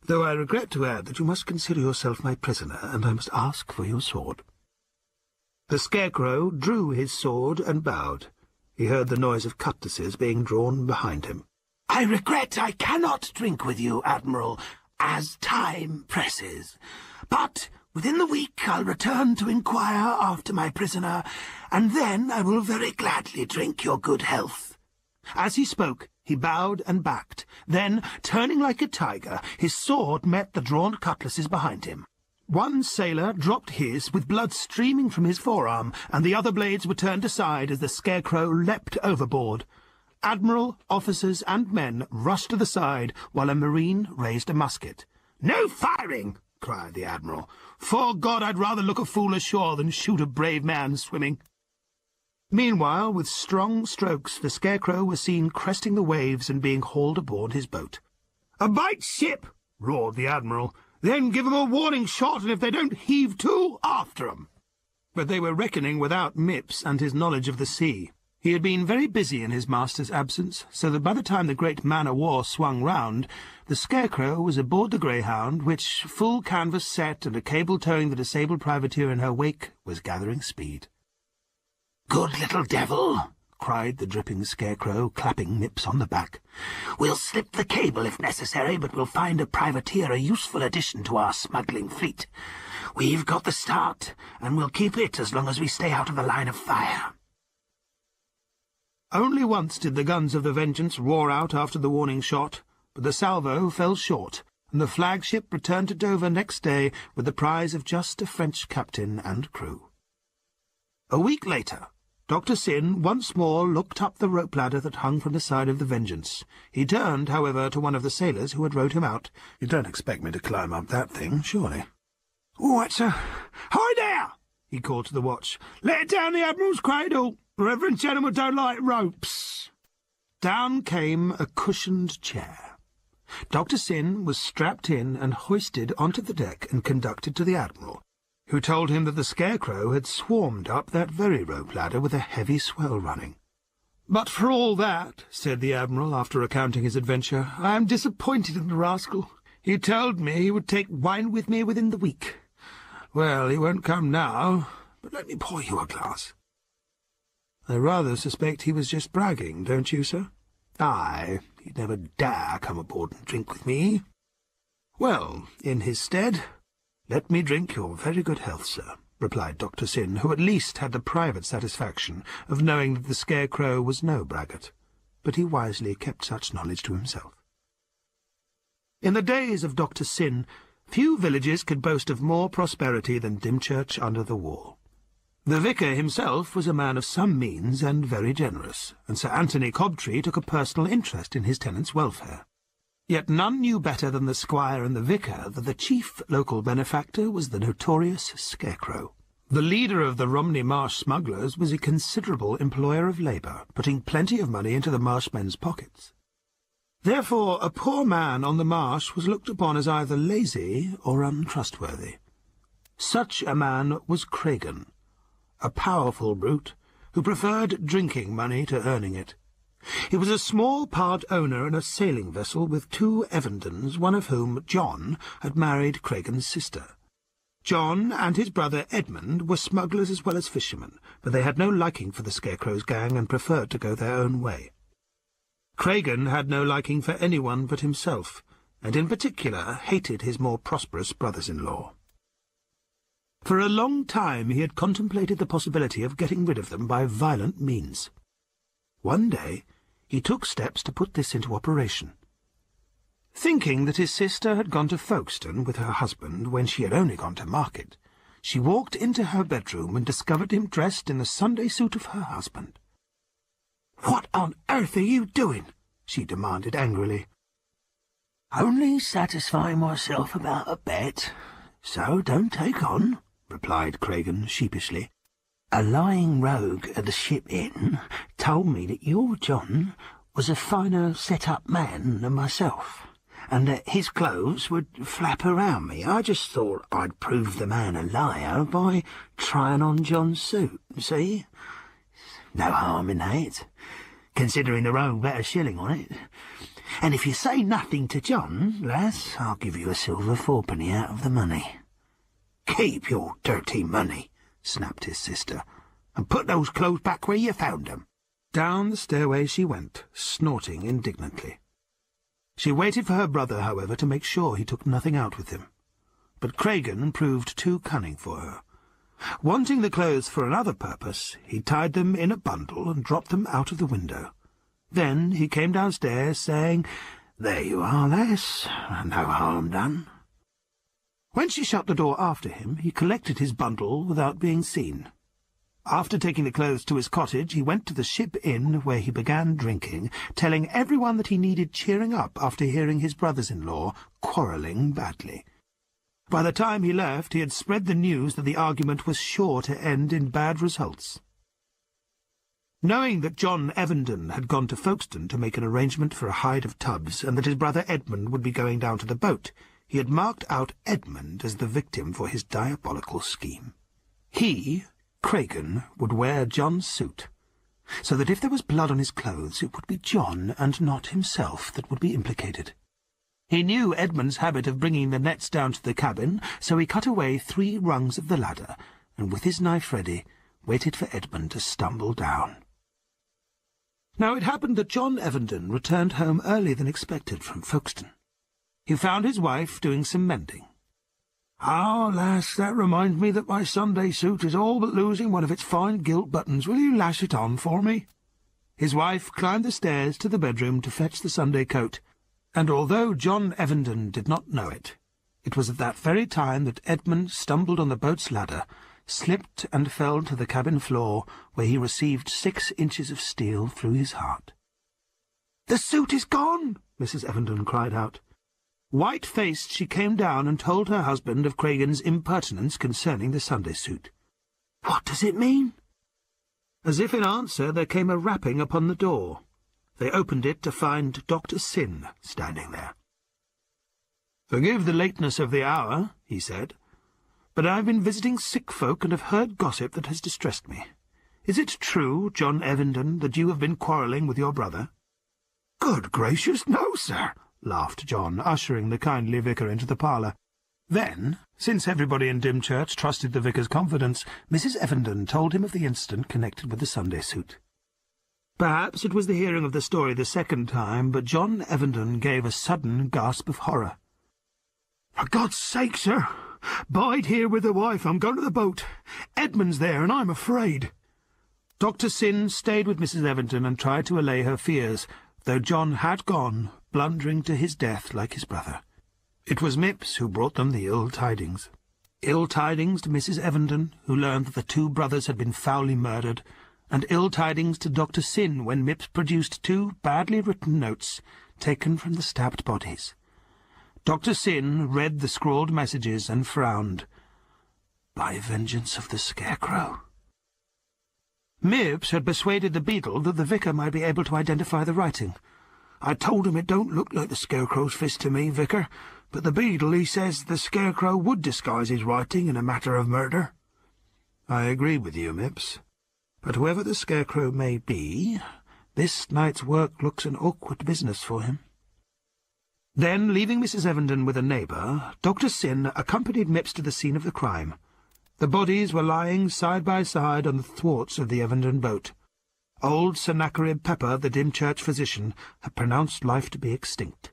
though I regret to add that you must consider yourself my prisoner, and I must ask for your sword." The Scarecrow drew his sword and bowed. He heard the noise of cutlasses being drawn behind him. "I regret I cannot drink with you, Admiral, as time presses. But within the week I'll return to inquire after my prisoner, and then I will very gladly drink your good health." As he spoke, he bowed and backed. Then, turning like a tiger, his sword met the drawn cutlasses behind him. One sailor dropped his, with blood streaming from his forearm, and the other blades were turned aside as the Scarecrow leapt overboard. Admiral, officers, and men rushed to the side, while a marine raised a musket. "No firing!" cried the Admiral. "'Fore God, I'd rather look a fool ashore than shoot a brave man swimming." Meanwhile, with strong strokes, the Scarecrow was seen cresting the waves and being hauled aboard his boat. "A bite ship!" roared the Admiral. "Then give 'em a warning shot, and if they don't heave to, after 'em." But they were reckoning without Mipps and his knowledge of the sea. He had been very busy in his master's absence, so that by the time the great man-o'-war swung round, the Scarecrow was aboard the Greyhound, which, full canvas set and a cable towing the disabled privateer in her wake, was gathering speed. "Good little devil!" cried the dripping Scarecrow, clapping Mipps on the back. "We'll slip the cable if necessary, but we'll find a privateer a useful addition to our smuggling fleet. We've got the start, and we'll keep it as long as we stay out of the line of fire." Only once did the guns of the Vengeance roar out after the warning shot, but the salvo fell short, and the flagship returned to Dover next day with the prize of just a French captain and crew. A week later, Dr. Syn once more looked up the rope-ladder that hung from the side of the Vengeance. He turned, however, to one of the sailors who had rowed him out. "You don't expect me to climb up that thing, surely?" "What's a... Hi there!" he called to the watch. "Let down the Admiral's cradle. The reverend gentleman don't like ropes." Down came a cushioned chair. Dr. Syn was strapped in and hoisted onto the deck and conducted to the Admiral, who told him that the Scarecrow had swarmed up that very rope-ladder with a heavy swell running. "But for all that," said the Admiral, after recounting his adventure, "I am disappointed in the rascal. He told me he would take wine with me within the week. Well, he won't come now, but let me pour you a glass." "I rather suspect he was just bragging, don't you, sir?" "Aye, he'd never dare come aboard and drink with me." "Well, in his stead, let me drink your very good health, sir," replied Dr. Syn, who at least had the private satisfaction of knowing that the Scarecrow was no braggart, but he wisely kept such knowledge to himself. In the days of Dr. Syn, few villages could boast of more prosperity than Dymchurch under the wall. The vicar himself was a man of some means and very generous, and Sir Anthony Cobtree took a personal interest in his tenants' welfare. Yet none knew better than the squire and the vicar that the chief local benefactor was the notorious Scarecrow. The leader of the Romney Marsh smugglers was a considerable employer of labour, putting plenty of money into the Marshmen's pockets. Therefore, a poor man on the marsh was looked upon as either lazy or untrustworthy. Such a man was Cregan, a powerful brute who preferred drinking money to earning it. He was a small part owner in a sailing vessel with 2 Evendons, one of whom, John, had married Cregan's sister. John and his brother Edmund were smugglers as well as fishermen, but they had no liking for the Scarecrow's gang and preferred to go their own way. Cregan had no liking for anyone but himself, and in particular hated his more prosperous brothers-in-law. For a long time he had contemplated the possibility of getting rid of them by violent means. One day he took steps to put this into operation. Thinking that his sister had gone to Folkestone with her husband when she had only gone to market, she walked into her bedroom and discovered him dressed in the Sunday suit of her husband. "What on earth are you doing?" she demanded angrily. "Only satisfying myself about a bet, so don't take on," replied Cregan sheepishly. "A lying rogue at the Ship Inn told me that your John was a finer set-up man than myself, and that his clothes would flap around me. I just thought I'd prove the man a liar by trying on John's suit, see? No harm in that, considering the rogue bet a shilling on it. And if you say nothing to John, lass, I'll give you a silver 4penny out of the money." "Keep your dirty money," snapped his sister, "and put those clothes back where you found them." Down the stairway she went, snorting indignantly. She waited for her brother, however, to make sure he took nothing out with him. But Cregan proved too cunning for her. Wanting the clothes for another purpose, he tied them in a bundle and dropped them out of the window. Then he came downstairs, saying, "There you are, lass, no harm done." When she shut the door after him, he collected his bundle without being seen. After taking the clothes to his cottage, he went to the Ship Inn, where he began drinking, telling everyone that he needed cheering up after hearing his brothers-in-law quarrelling badly. By the time he left, he had spread the news that the argument was sure to end in bad results. Knowing that John Evendon had gone to Folkestone to make an arrangement for a hide of tubs, and that his brother Edmund would be going down to the boat, he had marked out Edmund as the victim for his diabolical scheme. He, Cregan, would wear John's suit, so that if there was blood on his clothes, it would be John and not himself that would be implicated. He knew Edmund's habit of bringing the nets down to the cabin, so he cut away 3 rungs of the ladder, and with his knife ready, waited for Edmund to stumble down. Now it happened that John Evendon returned home earlier than expected from Folkestone. He found his wife doing some mending. "Ah, lass, that reminds me that my Sunday suit is all but losing one of its fine gilt buttons. Will you lash it on for me?" His wife climbed the stairs to the bedroom to fetch the Sunday coat, and although John Evendon did not know it, it was at that very time that Edmund stumbled on the boat's ladder, slipped and fell to the cabin floor, where he received 6 inches of steel through his heart. "The suit is gone!" Mrs. Evendon cried out. White-faced, she came down and told her husband of Cregan's impertinence concerning the Sunday suit. "What does it mean?" As if in answer, there came a rapping upon the door. They opened it to find Dr. Syn standing there. "Forgive the lateness of the hour," he said, "but I've been visiting sick folk and have heard gossip that has distressed me. Is it true, John Evendon, that you have been quarrelling with your brother?" "Good gracious, no, sir," laughed John, ushering the kindly vicar into the parlour. Then, since everybody in Dymchurch trusted the vicar's confidence, Mrs. Evendon told him of the incident connected with the Sunday suit. Perhaps it was the hearing of the story the second time, but John Evendon gave a sudden gasp of horror. "For God's sake, sir, bide here with the wife. I'm going to the boat. Edmund's there, and I'm afraid." Dr. Syn stayed with Mrs. Evendon and tried to allay her fears, though John had gone, blundering to his death like his brother. It was Mipps who brought them the ill tidings. Ill tidings to Mrs. Evendon, who learned that the 2 brothers had been foully murdered, and ill tidings to Dr. Syn when Mipps produced 2 badly written notes taken from the stabbed bodies. Dr. Syn read the scrawled messages and frowned. "By vengeance of the Scarecrow." Mipps had persuaded the beadle that the vicar might be able to identify the writing. I told him it don't look like the Scarecrow's fist to me, Vicar, but the beadle, he says the Scarecrow would disguise his writing in a matter of murder. I agree with you, Mipps. But whoever the Scarecrow may be, this night's work looks an awkward business for him. Then, leaving Mrs. Evenden with a neighbour, Dr. Syn accompanied Mipps to the scene of the crime. The bodies were lying side by side on the thwarts of the Evenden boat. Old Sennacherib Pepper, the Dymchurch physician, had pronounced life to be extinct.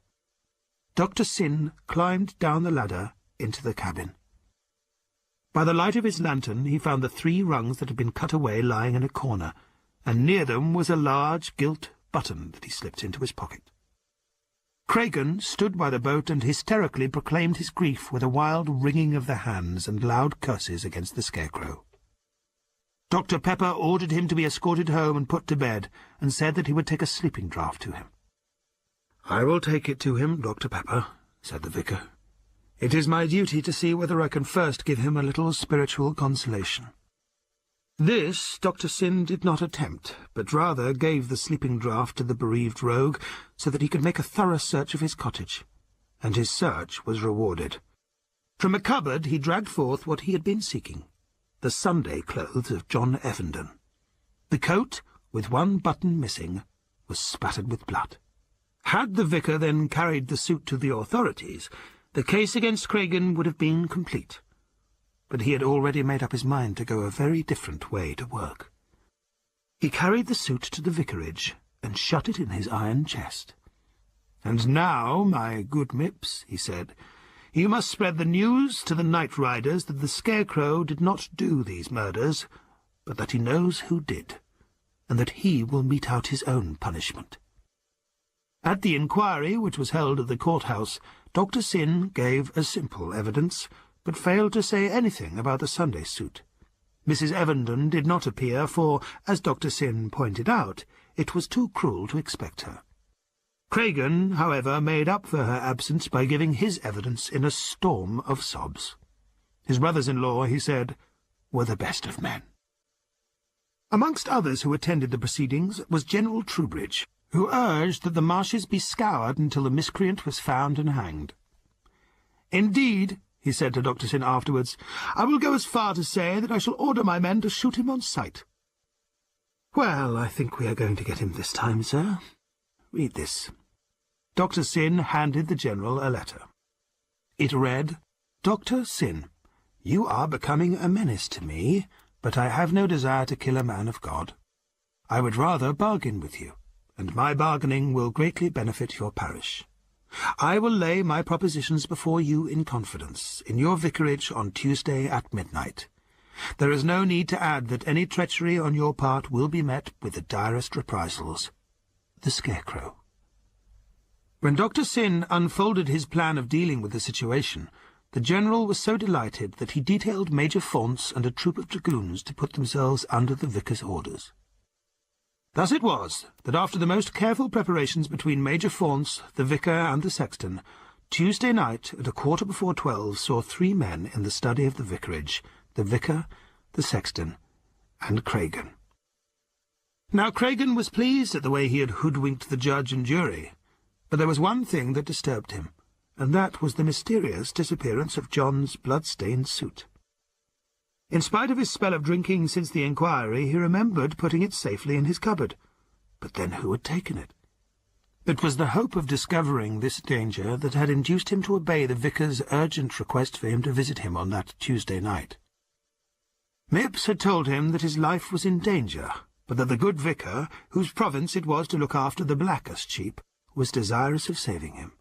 Dr. Syn climbed down the ladder into the cabin. By the light of his lantern he found the 3 rungs that had been cut away lying in a corner, and near them was a large gilt button that he slipped into his pocket. Cragen stood by the boat and hysterically proclaimed his grief with a wild wringing of the hands and loud curses against the Scarecrow. Dr. Pepper ordered him to be escorted home and put to bed, and said that he would take a sleeping draught to him. "I will take it to him, Dr. Pepper," said the vicar. "It is my duty to see whether I can first give him a little spiritual consolation." This Dr. Syn did not attempt, but rather gave the sleeping draught to the bereaved rogue so that he could make a thorough search of his cottage, and his search was rewarded. From a cupboard he dragged forth what he had been seeking, the Sunday clothes of John Evenden. The coat, with 1 button missing, was spattered with blood. Had the vicar then carried the suit to the authorities, the case against Cragen would have been complete. But he had already made up his mind to go a very different way to work. He carried the suit to the vicarage and shut it in his iron chest. "And now, my good Mipps," he said, "you must spread the news to the night riders that the Scarecrow did not do these murders, but that he knows who did, and that he will mete out his own punishment." At the inquiry, which was held at the courthouse, Dr. Syn gave a simple evidence, but failed to say anything about the Sunday suit. Mrs. Evenden did not appear, for, as Dr. Syn pointed out, it was too cruel to expect her. Cragen, however, made up for her absence by giving his evidence in a storm of sobs. His brothers-in-law, he said, were the best of men. Amongst others who attended the proceedings was General Troubridge, who urged that the marshes be scoured until the miscreant was found and hanged. "Indeed," he said to Dr. Syn afterwards, "I will go as far to say that I shall order my men to shoot him on sight." "Well, I think we are going to get him this time, sir. Read this." Dr. Syn handed the General a letter. It read, "Dr. Syn, you are becoming a menace to me, but I have no desire to kill a man of God. I would rather bargain with you, and my bargaining will greatly benefit your parish. I will lay my propositions before you in confidence, in your vicarage on Tuesday at midnight. There is no need to add that any treachery on your part will be met with the direst reprisals. The Scarecrow." When Dr. Syn unfolded his plan of dealing with the situation, the General was so delighted that he detailed Major Faunce and a troop of dragoons to put themselves under the vicar's orders. Thus it was that after the most careful preparations between Major Faunce, the vicar, and the sexton, Tuesday night at 12:15 saw 3 men in the study of the vicarage, the vicar, the sexton, and Cragen. Now Cragen was pleased at the way he had hoodwinked the judge and jury, but there was one thing that disturbed him, and that was the mysterious disappearance of John's blood-stained suit. In spite of his spell of drinking since the inquiry, he remembered putting it safely in his cupboard. But then who had taken it? It was the hope of discovering this danger that had induced him to obey the vicar's urgent request for him to visit him on that Tuesday night. Mipps had told him that his life was in danger, but that the good vicar, whose province it was to look after the blackest sheep, was desirous of saving him.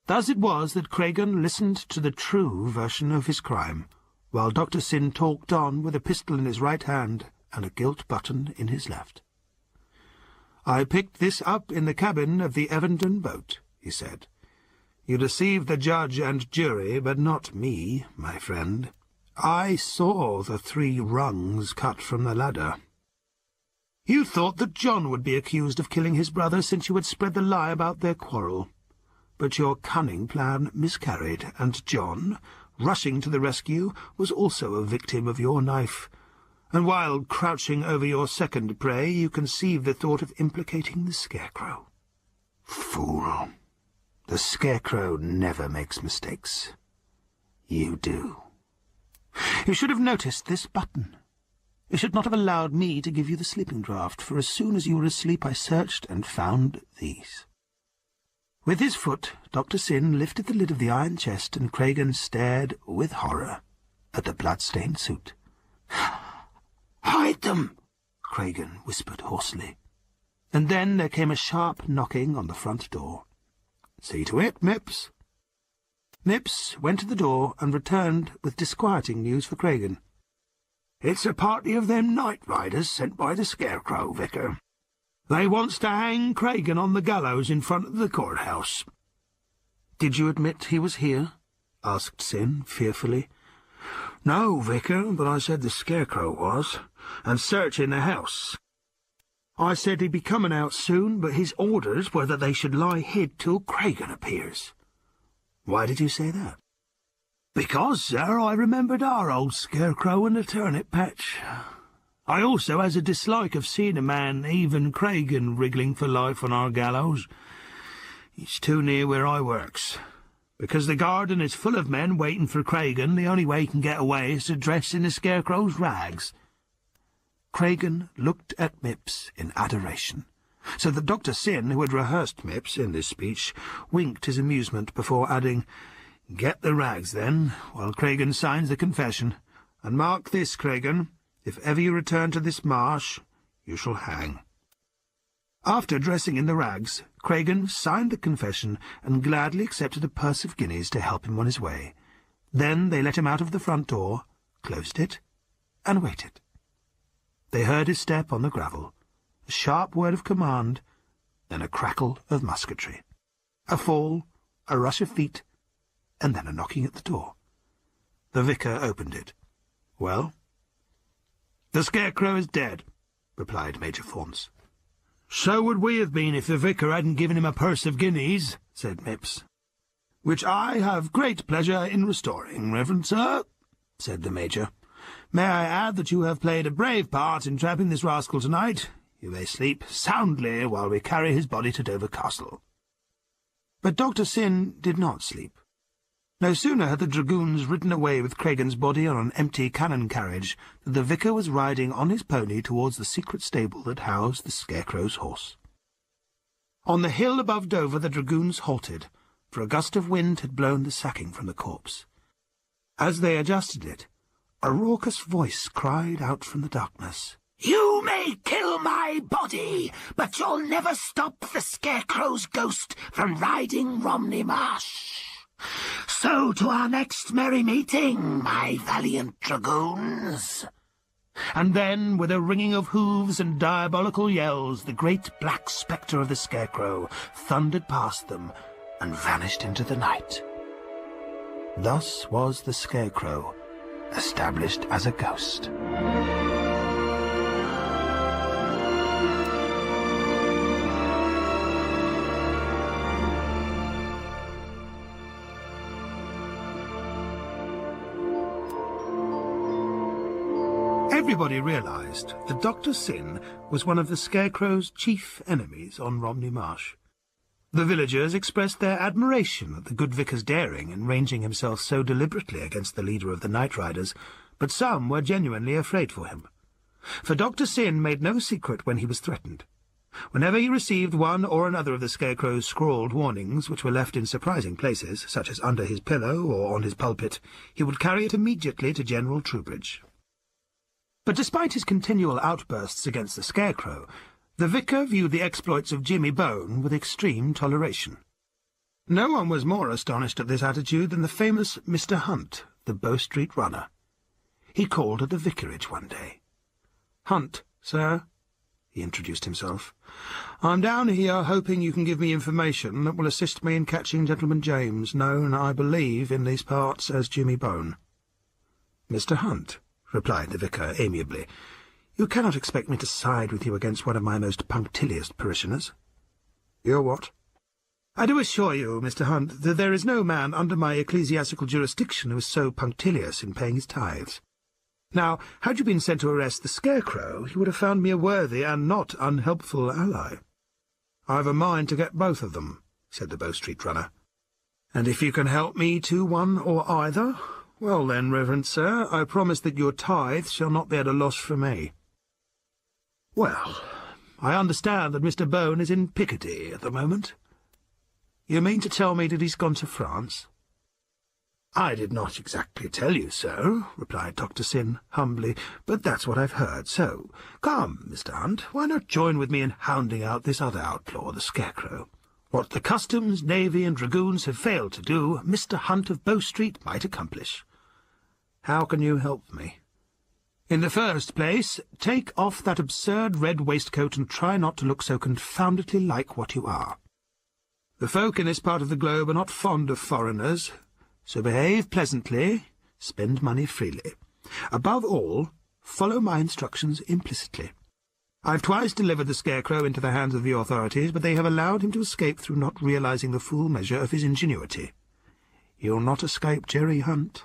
Thus it was that Cragen listened to the true version of his crime, while Dr. Syn talked on with a pistol in his right hand and a gilt button in his left. "I picked this up in the cabin of the Evenden boat," he said. "You deceived the judge and jury, but not me, my friend. I saw the 3 rungs cut from the ladder. You thought that John would be accused of killing his brother since you had spread the lie about their quarrel. But your cunning plan miscarried, and John, rushing to the rescue, was also a victim of your knife, and while crouching over your second prey you conceived the thought of implicating the Scarecrow. Fool. The Scarecrow never makes mistakes. You do. You should have noticed this button. You should not have allowed me to give you the sleeping draught, for as soon as you were asleep I searched and found these. With his foot, Dr. Syn lifted the lid of the iron chest, and Cragen stared with horror at the blood-stained suit. "Hide them!" Cragen whispered hoarsely. And then there came a sharp knocking on the front door. "See to it, Mips." Mips went to the door and returned with disquieting news for Cragen. "It's a party of them night riders sent by the Scarecrow, Vicar. They wants to hang Cragen on the gallows in front of the courthouse." "Did you admit he was here?" asked Syn fearfully. "No, Vicar, but I said the Scarecrow was, and searching the house. I said he'd be coming out soon, but his orders were that they should lie hid till Cragen appears." "Why did you say that?" "Because, sir, I remembered our old Scarecrow in the turnip patch. I also has a dislike of seeing a man, even Cragen, wriggling for life on our gallows. It's too near where I works. Because the garden is full of men waiting for Cragen, the only way he can get away is to dress in the Scarecrow's rags." Cragen looked at Mips in adoration, so that Dr. Syn, who had rehearsed Mips in this speech, winked his amusement before adding, "Get the rags, then, while Cragen signs the confession. And mark this, Cragen, if ever you return to this marsh, you shall hang." After dressing in the rags, Cragen signed the confession and gladly accepted a purse of guineas to help him on his way. Then they let him out of the front door, closed it, and waited. They heard his step on the gravel, a sharp word of command, then a crackle of musketry, a fall, a rush of feet, and then a knocking at the door. The vicar opened it. "Well?" "The Scarecrow is dead," replied Major Faunce. "So would we have been if the vicar hadn't given him a purse of guineas," said Mips. "Which I have great pleasure in restoring, Reverend Sir," said the Major. "May I add that you have played a brave part in trapping this rascal tonight? You may sleep soundly while we carry his body to Dover Castle." But Dr. Syn did not sleep. No sooner had the dragoons ridden away with Cragen's body on an empty cannon carriage than the vicar was riding on his pony towards the secret stable that housed the Scarecrow's horse. On the hill above Dover the dragoons halted, for a gust of wind had blown the sacking from the corpse. As they adjusted it, a raucous voice cried out from the darkness, "You may kill my body, but you'll never stop the Scarecrow's ghost from riding Romney Marsh. So to our next merry meeting, my valiant dragoons." And then, with a ringing of hooves and diabolical yells, the great black spectre of the Scarecrow thundered past them and vanished into the night. Thus was the Scarecrow established as a ghost. Everybody realized that Dr. Syn was one of the Scarecrow's chief enemies on Romney Marsh. The villagers expressed their admiration at the good vicar's daring in ranging himself so deliberately against the leader of the Night Riders, but some were genuinely afraid for him. For Dr. Syn made no secret when he was threatened. Whenever he received one or another of the Scarecrow's scrawled warnings, which were left in surprising places, such as under his pillow or on his pulpit, he would carry it immediately to General Troubridge. But despite his continual outbursts against the Scarecrow, the vicar viewed the exploits of Jimmy Bone with extreme toleration. No one was more astonished at this attitude than the famous Mr. Hunt, the Bow Street runner. He called at the vicarage one day. "Hunt, sir," he introduced himself. "I'm down here hoping you can give me information that will assist me in catching Gentleman James, known, I believe, in these parts as Jimmy Bone." "Mr. Hunt," replied the vicar amiably, "you cannot expect me to side with you against one of my most punctilious parishioners." "You're what?" "I do assure you, Mr. Hunt, that there is no man under my ecclesiastical jurisdiction who is so punctilious in paying his tithes. Now, had you been sent to arrest the Scarecrow, you would have found me a worthy and not unhelpful ally." "I've a mind to get both of them," said the Bow Street runner. "And if you can help me to one or either, well then, reverend sir, I promise that your tithe shall not be at a loss for me." "Well, I understand that Mr. Bone is in Picardy at the moment. You mean to tell me that he's gone to France?" "I did not exactly tell you so," replied Dr. Syn humbly, "but that's what I've heard. So, come, Mr. Hunt, why not join with me in hounding out this other outlaw, the Scarecrow? What the Customs, Navy, and Dragoons have failed to do, Mr. Hunt of Bow Street might accomplish. How can you help me? In the first place, take off that absurd red waistcoat and try not to look so confoundedly like what you are. The folk in this part of the globe are not fond of foreigners, so behave pleasantly, spend money freely. Above all, follow my instructions implicitly. I've twice delivered the Scarecrow into the hands of the authorities, but they have allowed him to escape through not realizing the full measure of his ingenuity. You'll not escape, Jerry Hunt.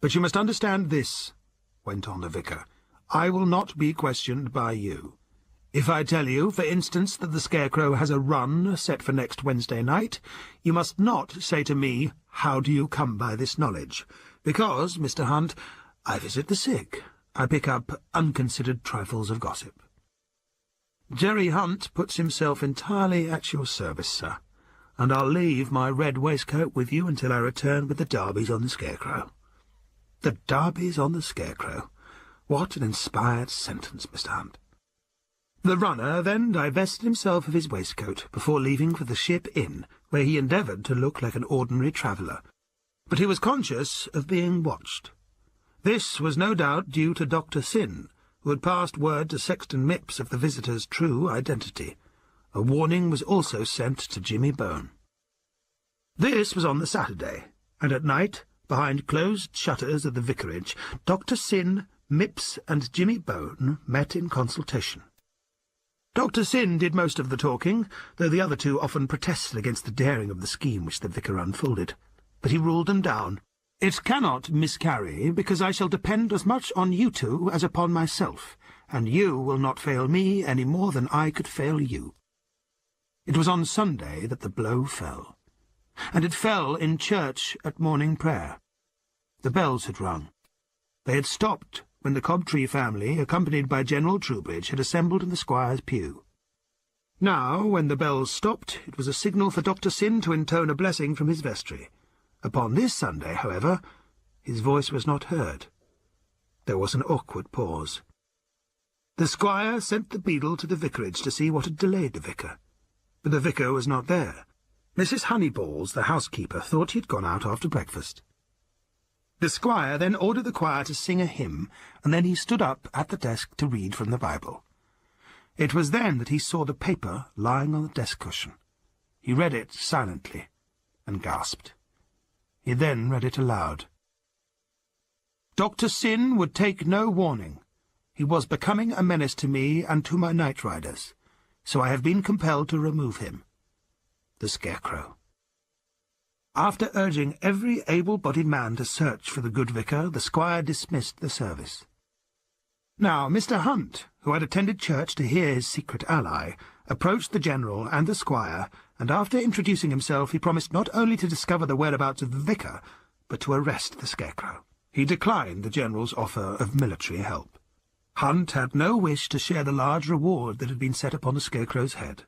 But you must understand this," went on the vicar. "I will not be questioned by you. If I tell you, for instance, that the Scarecrow has a run set for next Wednesday night, you must not say to me, 'How do you come by this knowledge?' Because, Mr. Hunt, I visit the sick. I pick up unconsidered trifles of gossip." "Jerry Hunt puts himself entirely at your service, sir, and I'll leave my red waistcoat with you until I return with the darbies on the Scarecrow." "The darbies on the Scarecrow? What an inspired sentence, Mr. Hunt." The runner then divested himself of his waistcoat before leaving for the Ship Inn, where he endeavoured to look like an ordinary traveller. But he was conscious of being watched. This was no doubt due to Dr. Syn, who had passed word to Sexton Mipps of the visitor's true identity. A warning was also sent to Jimmy Bone. This was on the Saturday, and at night, behind closed shutters of the vicarage, Dr. Syn, Mipps, and Jimmy Bone met in consultation. Dr. Syn did most of the talking, though the other two often protested against the daring of the scheme which the vicar unfolded. But he ruled them down. "It cannot miscarry, because I shall depend as much on you two as upon myself, and you will not fail me any more than I could fail you." It was on Sunday that the blow fell, and it fell in church at morning prayer. The bells had rung. They had stopped when the Cobtree family, accompanied by General Troubridge, had assembled in the squire's pew. Now, when the bells stopped, it was a signal for Dr. Syn to intone a blessing from his vestry. Upon this Sunday, however, his voice was not heard. There was an awkward pause. The squire sent the beadle to the vicarage to see what had delayed the vicar. But the vicar was not there. Mrs. Honeyballs, the housekeeper, thought he had gone out after breakfast. The squire then ordered the choir to sing a hymn, and then he stood up at the desk to read from the Bible. It was then that he saw the paper lying on the desk cushion. He read it silently, and gasped. He then read it aloud. "Dr. Syn would take no warning. He was becoming a menace to me and to my night riders, so I have been compelled to remove him. The Scarecrow." After urging every able-bodied man to search for the good vicar, the squire dismissed the service. Now Mr. Hunt, who had attended church to hear his secret ally, approached the general and the squire, and after introducing himself he promised not only to discover the whereabouts of the vicar, but to arrest the Scarecrow. He declined the general's offer of military help. Hunt had no wish to share the large reward that had been set upon the Scarecrow's head.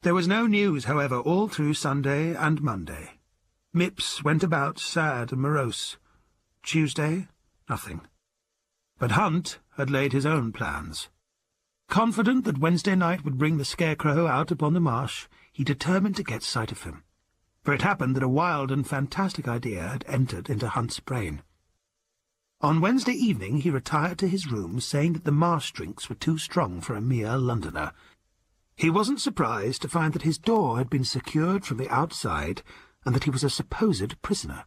There was no news, however, all through Sunday and Monday. Mipps went about sad and morose. Tuesday, nothing. But Hunt had laid his own plans. Confident that Wednesday night would bring the Scarecrow out upon the marsh, he determined to get sight of him. For it happened that a wild and fantastic idea had entered into Hunt's brain. On Wednesday evening he retired to his room, saying that the marsh drinks were too strong for a mere Londoner. He wasn't surprised to find that his door had been secured from the outside, and that he was a supposed prisoner.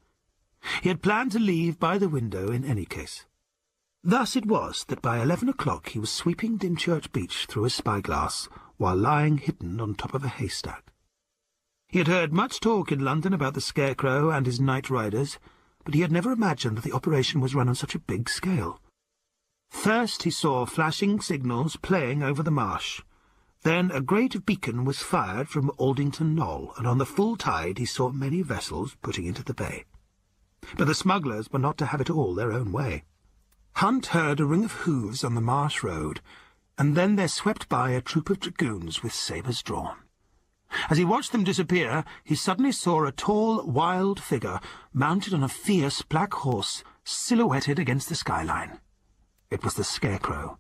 He had planned to leave by the window in any case. Thus it was that by 11 o'clock he was sweeping Dymchurch beach through a spyglass, while lying hidden on top of a haystack. He had heard much talk in London about the Scarecrow and his night riders, but he had never imagined that the operation was run on such a big scale. First he saw flashing signals playing over the marsh. Then a great beacon was fired from Aldington Knoll, and on the full tide he saw many vessels putting into the bay. But the smugglers were not to have it all their own way. Hunt heard a ring of hoofs on the marsh road, and then there swept by a troop of dragoons with sabres drawn. As he watched them disappear, he suddenly saw a tall, wild figure mounted on a fierce black horse, silhouetted against the skyline. It was the Scarecrow.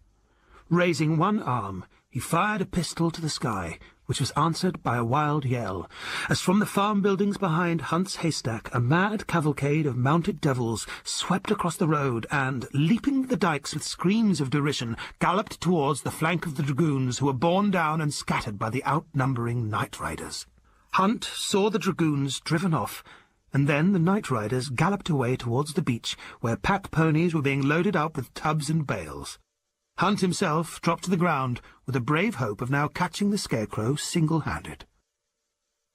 Raising one arm, he fired a pistol to the sky, which was answered by a wild yell, as from the farm buildings behind Hunt's haystack a mad cavalcade of mounted devils swept across the road and, leaping the dikes with screams of derision, galloped towards the flank of the dragoons, who were borne down and scattered by the outnumbering night riders. Hunt saw the dragoons driven off, and then the night riders galloped away towards the beach, where pack ponies were being loaded up with tubs and bales. Hunt himself dropped to the ground with a brave hope of now catching the Scarecrow single-handed.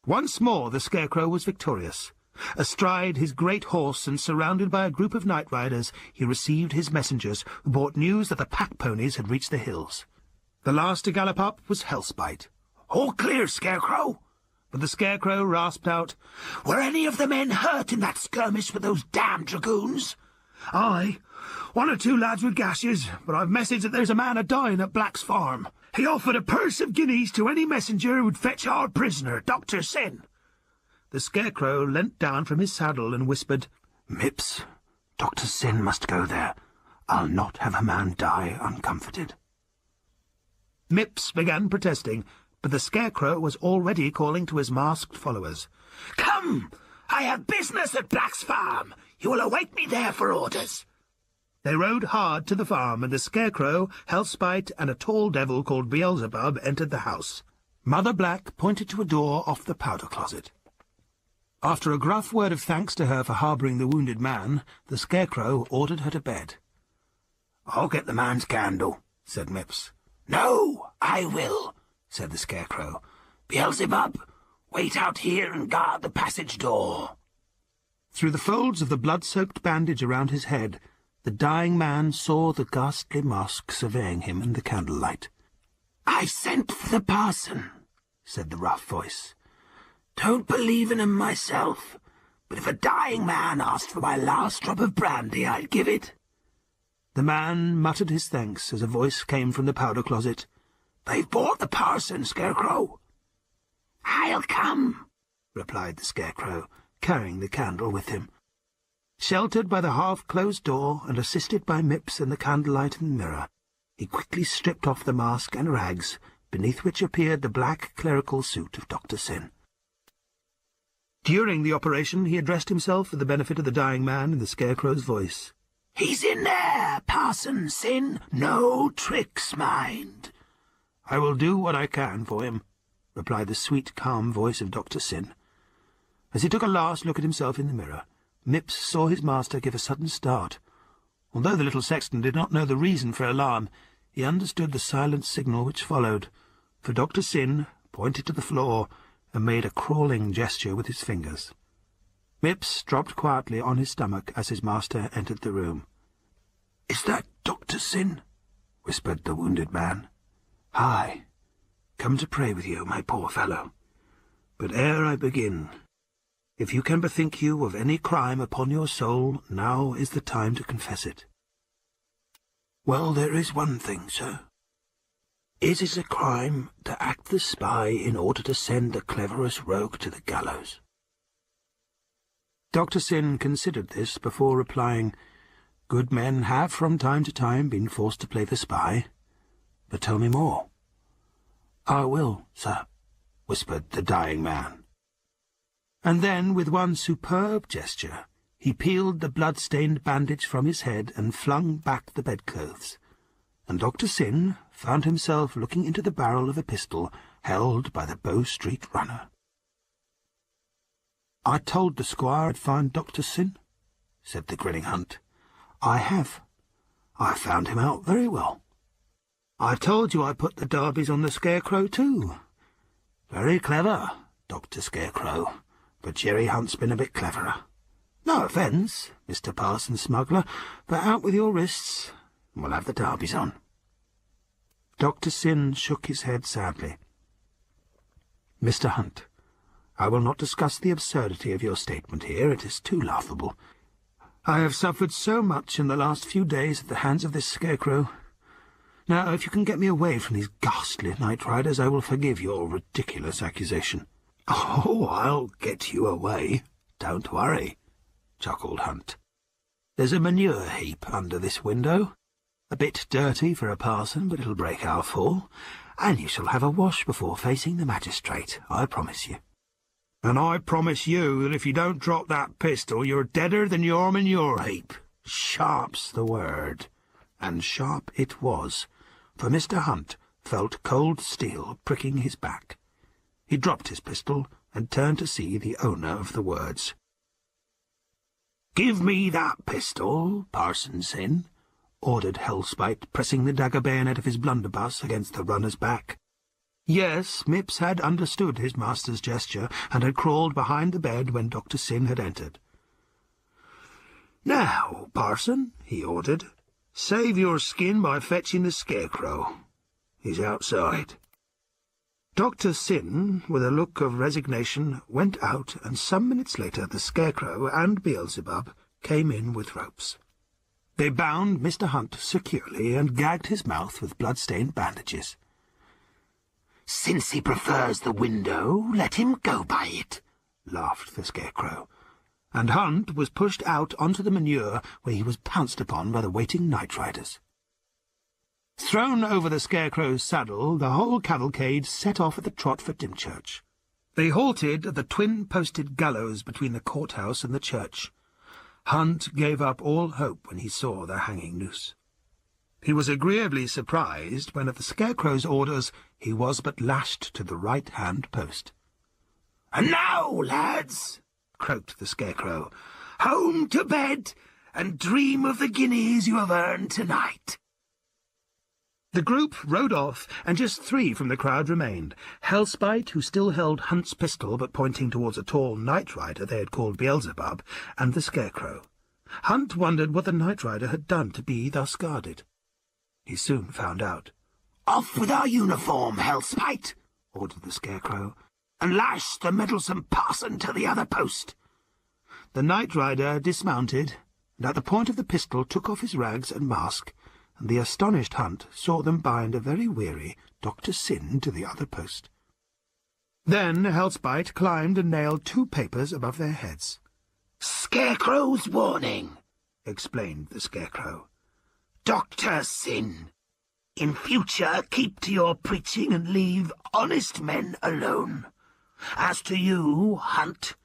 Once more the Scarecrow was victorious. Astride his great horse and surrounded by a group of night riders, he received his messengers, who brought news that the pack ponies had reached the hills. The last to gallop up was Hellspite. "All clear, Scarecrow." But the Scarecrow rasped out, "Were any of the men hurt in that skirmish with those damned dragoons?" "Aye. One or two lads with gashes, but I've messaged that there's a man a-dying at Black's farm. He offered a purse of guineas to any messenger who would fetch our prisoner, Doctor Syn." The Scarecrow leant down from his saddle and whispered, "Mips, Doctor Syn must go there. I'll not have a man die uncomforted." Mips began protesting, but the Scarecrow was already calling to his masked followers. "Come! I have business at Black's farm. You will await me there for orders." They rode hard to the farm, and the Scarecrow, Hellspite, and a tall devil called Beelzebub entered the house. Mother Black pointed to a door off the powder closet. After a gruff word of thanks to her for harbouring the wounded man, the Scarecrow ordered her to bed. "I'll get the man's candle," said Mips. "No, I will," said the Scarecrow. "Beelzebub, wait out here and guard the passage door." Through the folds of the blood-soaked bandage around his head, the dying man saw the ghastly mask surveying him in the candlelight. "I sent for the parson," said the rough voice. "Don't believe in him myself, but if a dying man asked for my last drop of brandy, I'd give it." The man muttered his thanks as a voice came from the powder closet. "They've brought the parson, Scarecrow." "I'll come," replied the Scarecrow, carrying the candle with him. Sheltered by the half-closed door and assisted by Mips and the candlelight and mirror, he quickly stripped off the mask and rags, beneath which appeared the black clerical suit of Doctor Syn. During the operation he addressed himself for the benefit of the dying man in the Scarecrow's voice. "He's in there, Parson Syn. No tricks, mind." "I will do what I can for him," replied the sweet, calm voice of Doctor Syn. As he took a last look at himself in the mirror, Mips saw his master give a sudden start. Although the little sexton did not know the reason for alarm, he understood the silent signal which followed, for Doctor Syn pointed to the floor and made a crawling gesture with his fingers. Mips dropped quietly on his stomach as his master entered the room. "Is that Doctor Syn?" whispered the wounded man. "Aye, come to pray with you, my poor fellow. But ere I begin, if you can bethink you of any crime upon your soul, now is the time to confess it." "Well, there is one thing, sir. It is a crime to act the spy in order to send the cleverest rogue to the gallows." Doctor Syn considered this before replying, "Good men have from time to time been forced to play the spy. But tell me more." "I will, sir," whispered the dying man. And then, with one superb gesture, he peeled the blood-stained bandage from his head and flung back the bedclothes, and Doctor Syn found himself looking into the barrel of a pistol held by the Bow Street runner. "I told the squire I'd find Doctor Syn," said the grinning Hunt. "I have. I found him out very well. I told you I put the derbies on the Scarecrow too. Very clever, Dr. Scarecrow, but Jerry Hunt's been a bit cleverer. No offence, Mr. Parson Smuggler, but out with your wrists, and we'll have the derbies on." Dr. Syn shook his head sadly. "Mr. Hunt, I will not discuss the absurdity of your statement here. It is too laughable. I have suffered so much in the last few days at the hands of this Scarecrow. Now, if you can get me away from these ghastly night riders, I will forgive your ridiculous accusation." "Oh, I'll get you away. Don't worry," chuckled Hunt. "There's a manure heap under this window. A bit dirty for a parson, but it'll break our fall, and you shall have a wash before facing the magistrate, I promise you." "And I promise you that if you don't drop that pistol, you're deader than your manure heap. Sharp's the word." And sharp it was, for Mr. Hunt felt cold steel pricking his back. He dropped his pistol and turned to see the owner of the words. "Give me that pistol, Parson Syn," ordered Hellspite, pressing the dagger bayonet of his blunderbuss against the runner's back. Yes, Mipps had understood his master's gesture, and had crawled behind the bed when Dr. Syn had entered. "Now, Parson," he ordered, "save your skin by fetching the Scarecrow. He's outside." Dr. Syn, with a look of resignation, went out, and some minutes later the Scarecrow and Beelzebub came in with ropes. They bound Mr. Hunt securely and gagged his mouth with blood-stained bandages. "Since he prefers the window, let him go by it," laughed the Scarecrow, and Hunt was pushed out onto the manure, where he was pounced upon by the waiting night riders. Thrown over the Scarecrow's saddle, the whole cavalcade set off at the trot for Dymchurch. They halted at the twin-posted gallows between the courthouse and the church. Hunt gave up all hope when he saw the hanging noose. He was agreeably surprised when, at the Scarecrow's orders, he was but lashed to the right-hand post. "And now, lads," croaked the Scarecrow, "home to bed, and dream of the guineas you have earned tonight." The group rode off, and just 3 from the crowd remained. Hellspite, who still held Hunt's pistol but pointing towards a tall night rider they had called Beelzebub, and the Scarecrow. Hunt wondered what the night rider had done to be thus guarded. He soon found out. "Off with our uniform, Hellspite," ordered the Scarecrow, "and lash the meddlesome parson to the other post." The night rider dismounted, and at the point of the pistol took off his rags and mask, and the astonished Hunt saw them bind a very weary Dr. Syn to the other post. Then Hellspite climbed and nailed 2 papers above their heads. "Scarecrow's warning," explained the Scarecrow. "Dr. Syn, in future keep to your preaching and leave honest men alone. As to you, Hunt,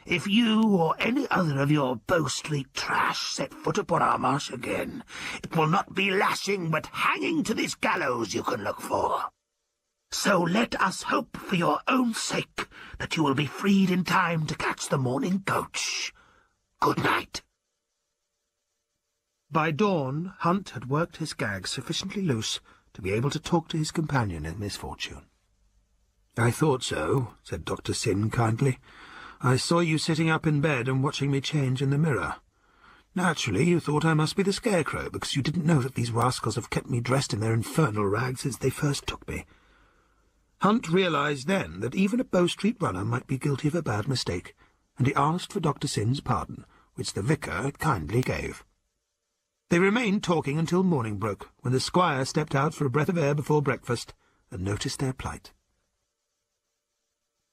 if you or any other of your Bow Street trash set foot upon our marsh again, it will not be lashing but hanging to this gallows you can look for. So let us hope for your own sake that you will be freed in time to catch the morning coach. Good night." By dawn, Hunt had worked his gag sufficiently loose to be able to talk to his companion in misfortune. "I thought so," said Dr. Syn kindly. "I saw you sitting up in bed and watching me change in the mirror. Naturally, you thought I must be the Scarecrow, because you didn't know that these rascals have kept me dressed in their infernal rags since they first took me." Hunt realized then that even a Bow Street runner might be guilty of a bad mistake, and he asked for Dr. Syn's pardon, which the vicar kindly gave. They remained talking until morning broke, when the squire stepped out for a breath of air before breakfast and noticed their plight.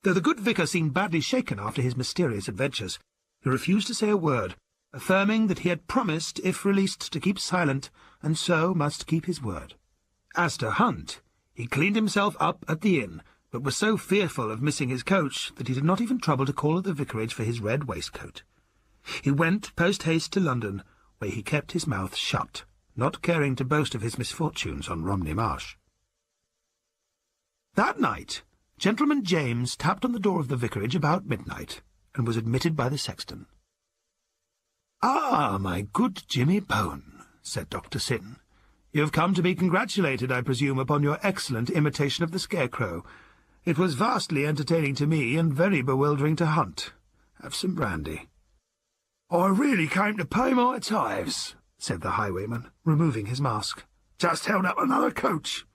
Though the good vicar seemed badly shaken after his mysterious adventures, he refused to say a word, affirming that he had promised, if released, to keep silent, and so must keep his word. As to Hunt, he cleaned himself up at the inn, but was so fearful of missing his coach that he did not even trouble to call at the vicarage for his red waistcoat. He went post-haste to London, where he kept his mouth shut, not caring to boast of his misfortunes on Romney Marsh. That night, Gentleman James tapped on the door of the vicarage about midnight, and was admitted by the sexton. "Ah, my good Jimmy Bone," said Dr. Syn. "You have come to be congratulated, I presume, upon your excellent imitation of the Scarecrow. It was vastly entertaining to me, and very bewildering to Hunt. Have some brandy." "I really came to pay my tithes," said the highwayman, removing his mask. "Just held up another coach."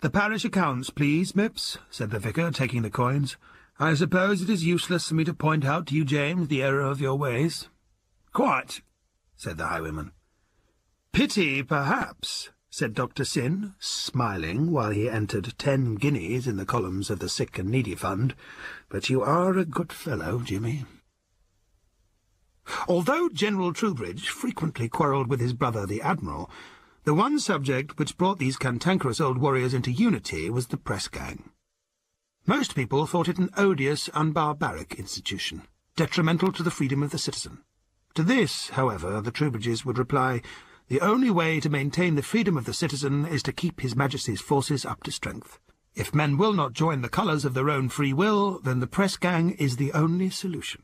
"The parish accounts, please, Mipps," said the vicar, taking the coins. "I suppose it is useless for me to point out to you, James, the error of your ways." "Quite," said the highwayman. "Pity, perhaps," said Dr. Syn, smiling while he entered 10 guineas in the columns of the Sick and Needy Fund. "But you are a good fellow, Jimmy." Although General Troubridge frequently quarrelled with his brother the Admiral, the one subject which brought these cantankerous old warriors into unity was the press gang. Most people thought it an odious, unbarbaric institution, detrimental to the freedom of the citizen. To this, however, the Troubridges would reply, "The only way to maintain the freedom of the citizen is to keep His Majesty's forces up to strength. If men will not join the colours of their own free will, then the press gang is the only solution."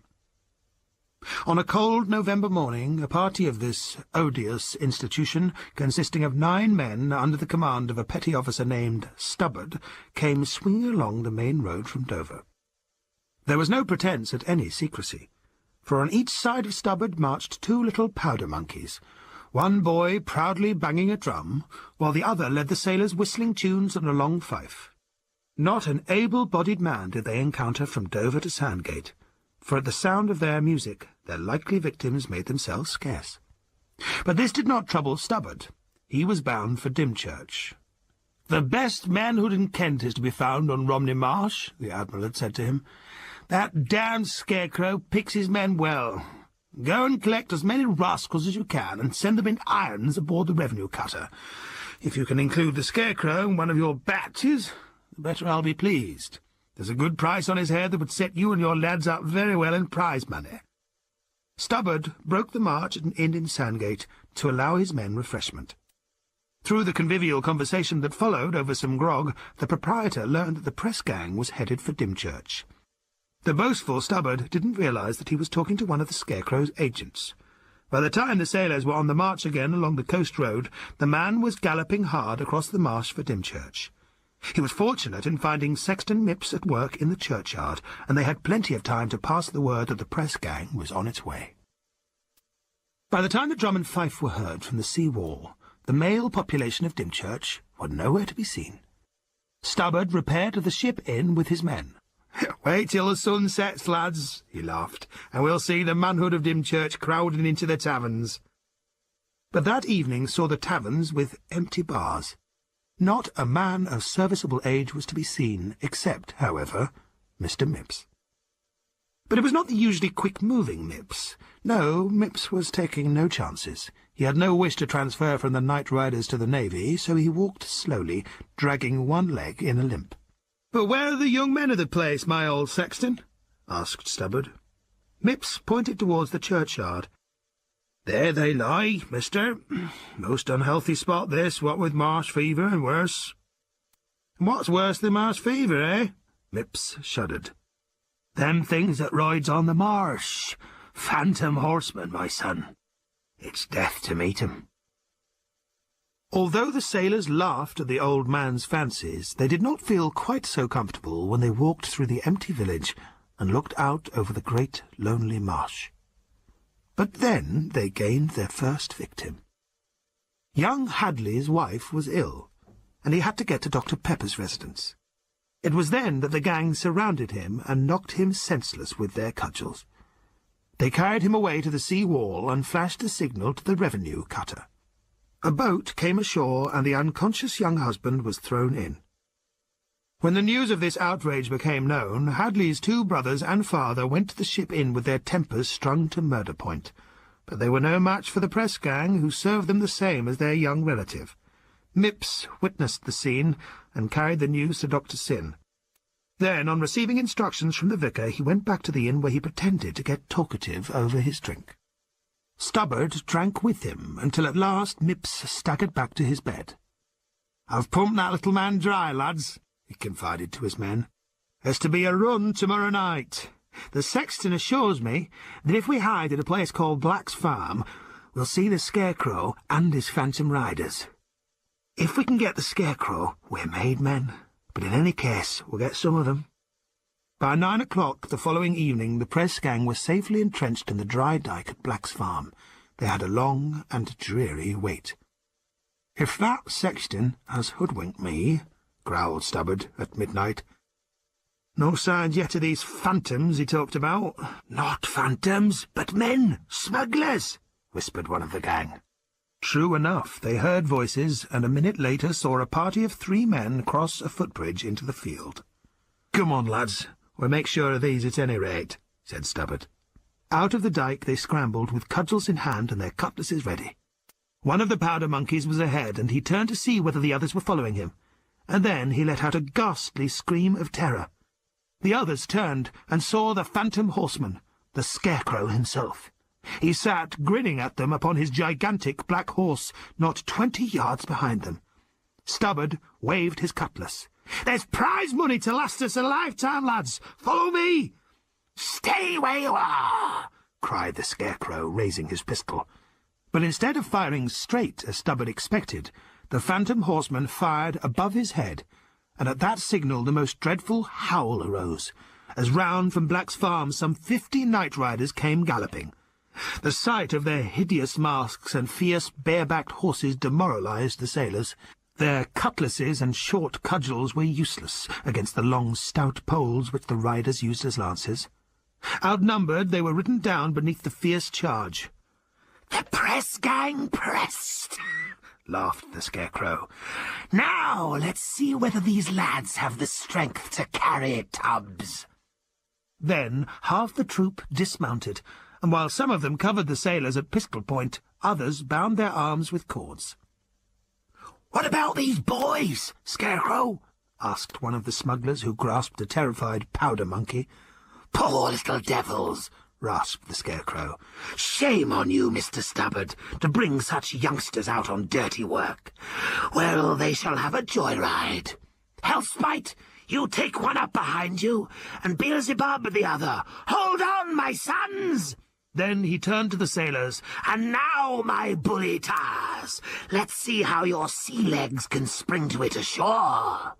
On a cold November morning, a party of this odious institution, consisting of 9 men under the command of a petty officer named Stubbard, came swinging along the main road from Dover. There was no pretence at any secrecy, for on each side of Stubbard marched 2 little powder monkeys, one boy proudly banging a drum, while the other led the sailors whistling tunes on a long fife. Not an able-bodied man did they encounter from Dover to Sandgate, for at the sound of their music their likely victims made themselves scarce. But this did not trouble Stubbard. He was bound for Dymchurch. "The best manhood in Kent is to be found on Romney Marsh," the Admiral had said to him. "That damned Scarecrow picks his men well. Go and collect as many rascals as you can, and send them in irons aboard the revenue cutter. If you can include the Scarecrow in one of your batches, the better I'll be pleased. There's a good price on his head that would set you and your lads up very well in prize money." Stubbard broke the march at an inn in Sandgate to allow his men refreshment. Through the convivial conversation that followed over some grog, the proprietor learned that the press gang was headed for Dymchurch. The boastful Stubbard didn't realise that he was talking to one of the Scarecrow's agents. By the time the sailors were on the march again along the coast road, the man was galloping hard across the marsh for Dymchurch. He was fortunate in finding Sexton Mipps at work in the churchyard, and they had plenty of time to pass the word that the press gang was on its way. By the time the drum and fife were heard from the sea wall, the male population of Dymchurch were nowhere to be seen. Stubbard repaired to the Ship Inn with his men. "Wait till the sun sets, lads," he laughed, "and we'll see the manhood of Dymchurch crowding into the taverns." But that evening saw the taverns with empty bars. Not a man of serviceable age was to be seen, except, however, Mr. Mipps. But it was not the usually quick-moving Mipps. No, Mipps was taking no chances. He had no wish to transfer from the Night Riders to the Navy, so he walked slowly, dragging one leg in a limp. "But where are the young men of the place, my old sexton?" asked Stubbard. Mipps pointed towards the churchyard. "There they lie, mister. Most unhealthy spot this, what with marsh fever and worse." "And what's worse than marsh fever, eh?" Mipps shuddered. "Them things that rides on the marsh. Phantom horsemen, my son. It's death to meet 'em." Although the sailors laughed at the old man's fancies, they did not feel quite so comfortable when they walked through the empty village and looked out over the great lonely marsh. But then they gained their first victim. Young Hadley's wife was ill, and he had to get to Dr. Pepper's residence. It was then that the gang surrounded him and knocked him senseless with their cudgels. They carried him away to the sea wall and flashed a signal to the revenue cutter. A boat came ashore, and the unconscious young husband was thrown in. When the news of this outrage became known, Hadley's 2 brothers and father went to the Ship Inn with their tempers strung to murder point. But they were no match for the press gang, who served them the same as their young relative. Mipps witnessed the scene and carried the news to Dr. Syn. Then, on receiving instructions from the vicar, he went back to the inn where he pretended to get talkative over his drink. Stubbard drank with him, until at last Mipps staggered back to his bed. "I've pumped that little man dry, lads," he confided to his men. "There's to be a run tomorrow night. The sexton assures me that if we hide at a place called Black's Farm, we'll see the Scarecrow and his phantom riders. If we can get the Scarecrow, we're made men, but in any case we'll get some of them." By 9 o'clock the following evening the press gang was safely entrenched in the dry dyke at Black's Farm. They had a long and dreary wait. "If that sexton has hoodwinked me," growled Stubbard at midnight. "No signs yet of these phantoms he talked about." "Not phantoms, but men, smugglers," whispered one of the gang. True enough, they heard voices, and a minute later saw a party of 3 men cross a footbridge into the field. "Come on, lads, we'll make sure of these at any rate," said Stubbard. Out of the dyke they scrambled, with cudgels in hand and their cutlasses ready. One of the powder monkeys was ahead, and he turned to see whether the others were following him, and then he let out a ghastly scream of terror. The others turned and saw the phantom horseman, the Scarecrow himself. He sat grinning at them upon his gigantic black horse, not 20 yards behind them. Stubbard waved his cutlass. "There's prize money to last us a lifetime, lads! Follow me!" "Stay where you are!" cried the Scarecrow, raising his pistol. But instead of firing straight, as Stubbard expected, the phantom horseman fired above his head, and at that signal the most dreadful howl arose, as round from Black's farm some 50 night riders came galloping. The sight of their hideous masks and fierce barebacked horses demoralized the sailors. Their cutlasses and short cudgels were useless against the long stout poles which the riders used as lances. Outnumbered, they were ridden down beneath the fierce charge. "The press gang pressed," laughed the Scarecrow. "Now let's see whether these lads have the strength to carry tubs." Then half the troop dismounted, and while some of them covered the sailors at pistol point, others bound their arms with cords. "What about these boys, Scarecrow?" asked one of the smugglers, who grasped a terrified powder monkey. "Poor little devils," rasped the Scarecrow. "Shame on you, Mr. Stubbard, to bring such youngsters out on dirty work. Well, they shall have a joyride. Hellspite, you take one up behind you, and Beelzebub the other. Hold on, my sons!" Then he turned to the sailors. "And now, my bully tars, let's see how your sea legs can spring to it ashore."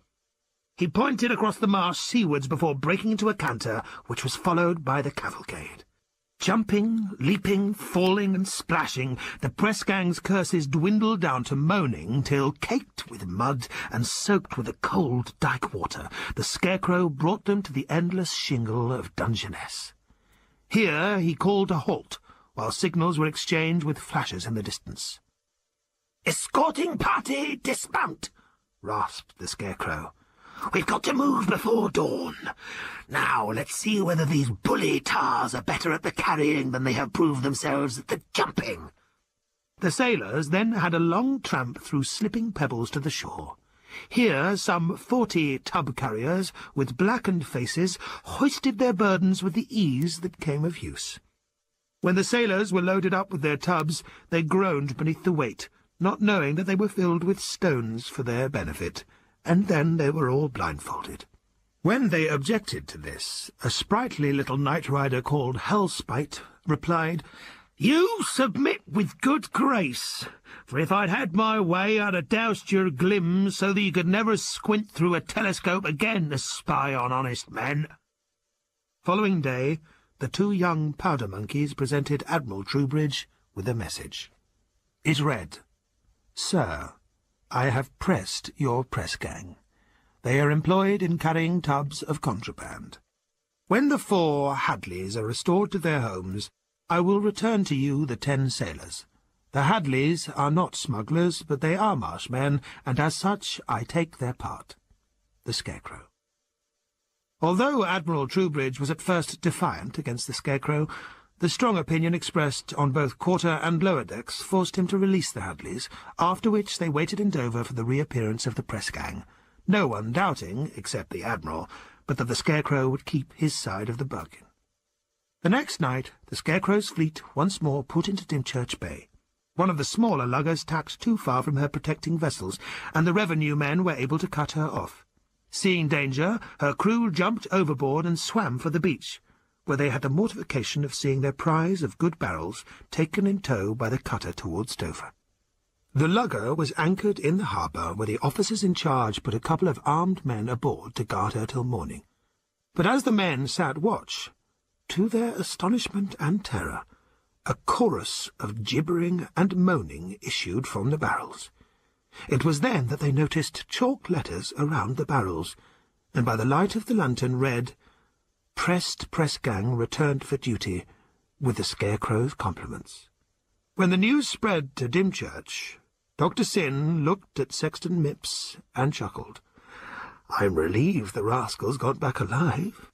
He pointed across the marsh seawards before breaking into a canter, which was followed by the cavalcade. Jumping, leaping, falling, and splashing, the press gang's curses dwindled down to moaning, till, caked with mud and soaked with the cold dyke water, the Scarecrow brought them to the endless shingle of Dungeness. Here he called a halt, while signals were exchanged with flashes in the distance. "Escorting party, dismount!" rasped the Scarecrow. "We've got to move before dawn. Now let's see whether these bully tars are better at the carrying than they have proved themselves at the jumping." The sailors then had a long tramp through slipping pebbles to the shore. Here some 40 tub-carriers, with blackened faces, hoisted their burdens with the ease that came of use. When the sailors were loaded up with their tubs, they groaned beneath the weight, not knowing that they were filled with stones for their benefit, and then they were all blindfolded. When they objected to this, a sprightly little night rider called Hellspite replied, "You submit with good grace, for if I'd had my way I'd have doused your glims so that you could never squint through a telescope again to spy on honest men." Following day, the 2 young powder monkeys presented Admiral Troubridge with a message. It read, "Sir, I have pressed your press gang. They are employed in carrying tubs of contraband. When the 4 Hadleys are restored to their homes, I will return to you the 10 sailors. The Hadleys are not smugglers, but they are marshmen, and as such I take their part." The Scarecrow. Although Admiral Troubridge was at first defiant against the Scarecrow, the strong opinion expressed on both quarter and lower decks forced him to release the Hadleys, after which they waited in Dover for the reappearance of the press gang, no one doubting, except the Admiral, but that the Scarecrow would keep his side of the bargain. The next night the Scarecrow's fleet once more put into Dymchurch Bay. One of the smaller luggers tacked too far from her protecting vessels, and the revenue men were able to cut her off. Seeing danger, her crew jumped overboard and swam for the beach, where they had the mortification of seeing their prize of good barrels taken in tow by the cutter towards Dover. The lugger was anchored in the harbour, where the officers in charge put a couple of armed men aboard to guard her till morning. But as the men sat watch, to their astonishment and terror, a chorus of gibbering and moaning issued from the barrels. It was then that they noticed chalk letters around the barrels, and by the light of the lantern read, "Pressed press gang returned for duty, with the Scarecrow's compliments." When the news spread to Dymchurch, Dr. Syn looked at Sexton Mipps and chuckled. "I'm relieved the rascals got back alive.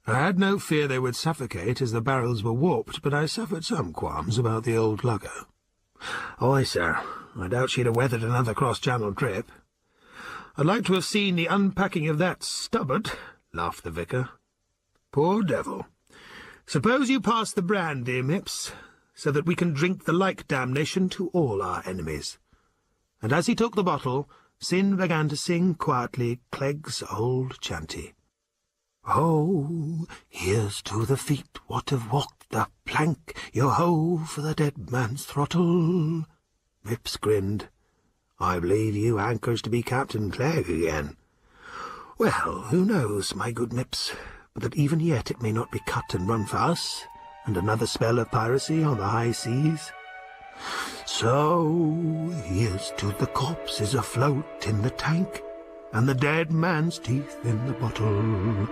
I had no fear they would suffocate as the barrels were warped, but I suffered some qualms about the old lugger." "Aye, sir. I doubt she'd have weathered another cross-channel trip." "I'd like to have seen the unpacking of that stubbard," laughed the vicar. "Poor devil. Suppose you pass the brandy, Mipps, so that we can drink the like damnation to all our enemies." And as he took the bottle, Syn began to sing quietly Clegg's old chanty. "Oh, here's to the feet what have walked the plank, yo-ho for the dead man's throttle." Mipps grinned. "I believe you hankers to be Captain Clegg again." "Well, who knows, my good Mipps, but that even yet it may not be cut and run for us, and another spell of piracy on the high seas. So here's to the corpses afloat in the tank, and the dead man's teeth in the bottle."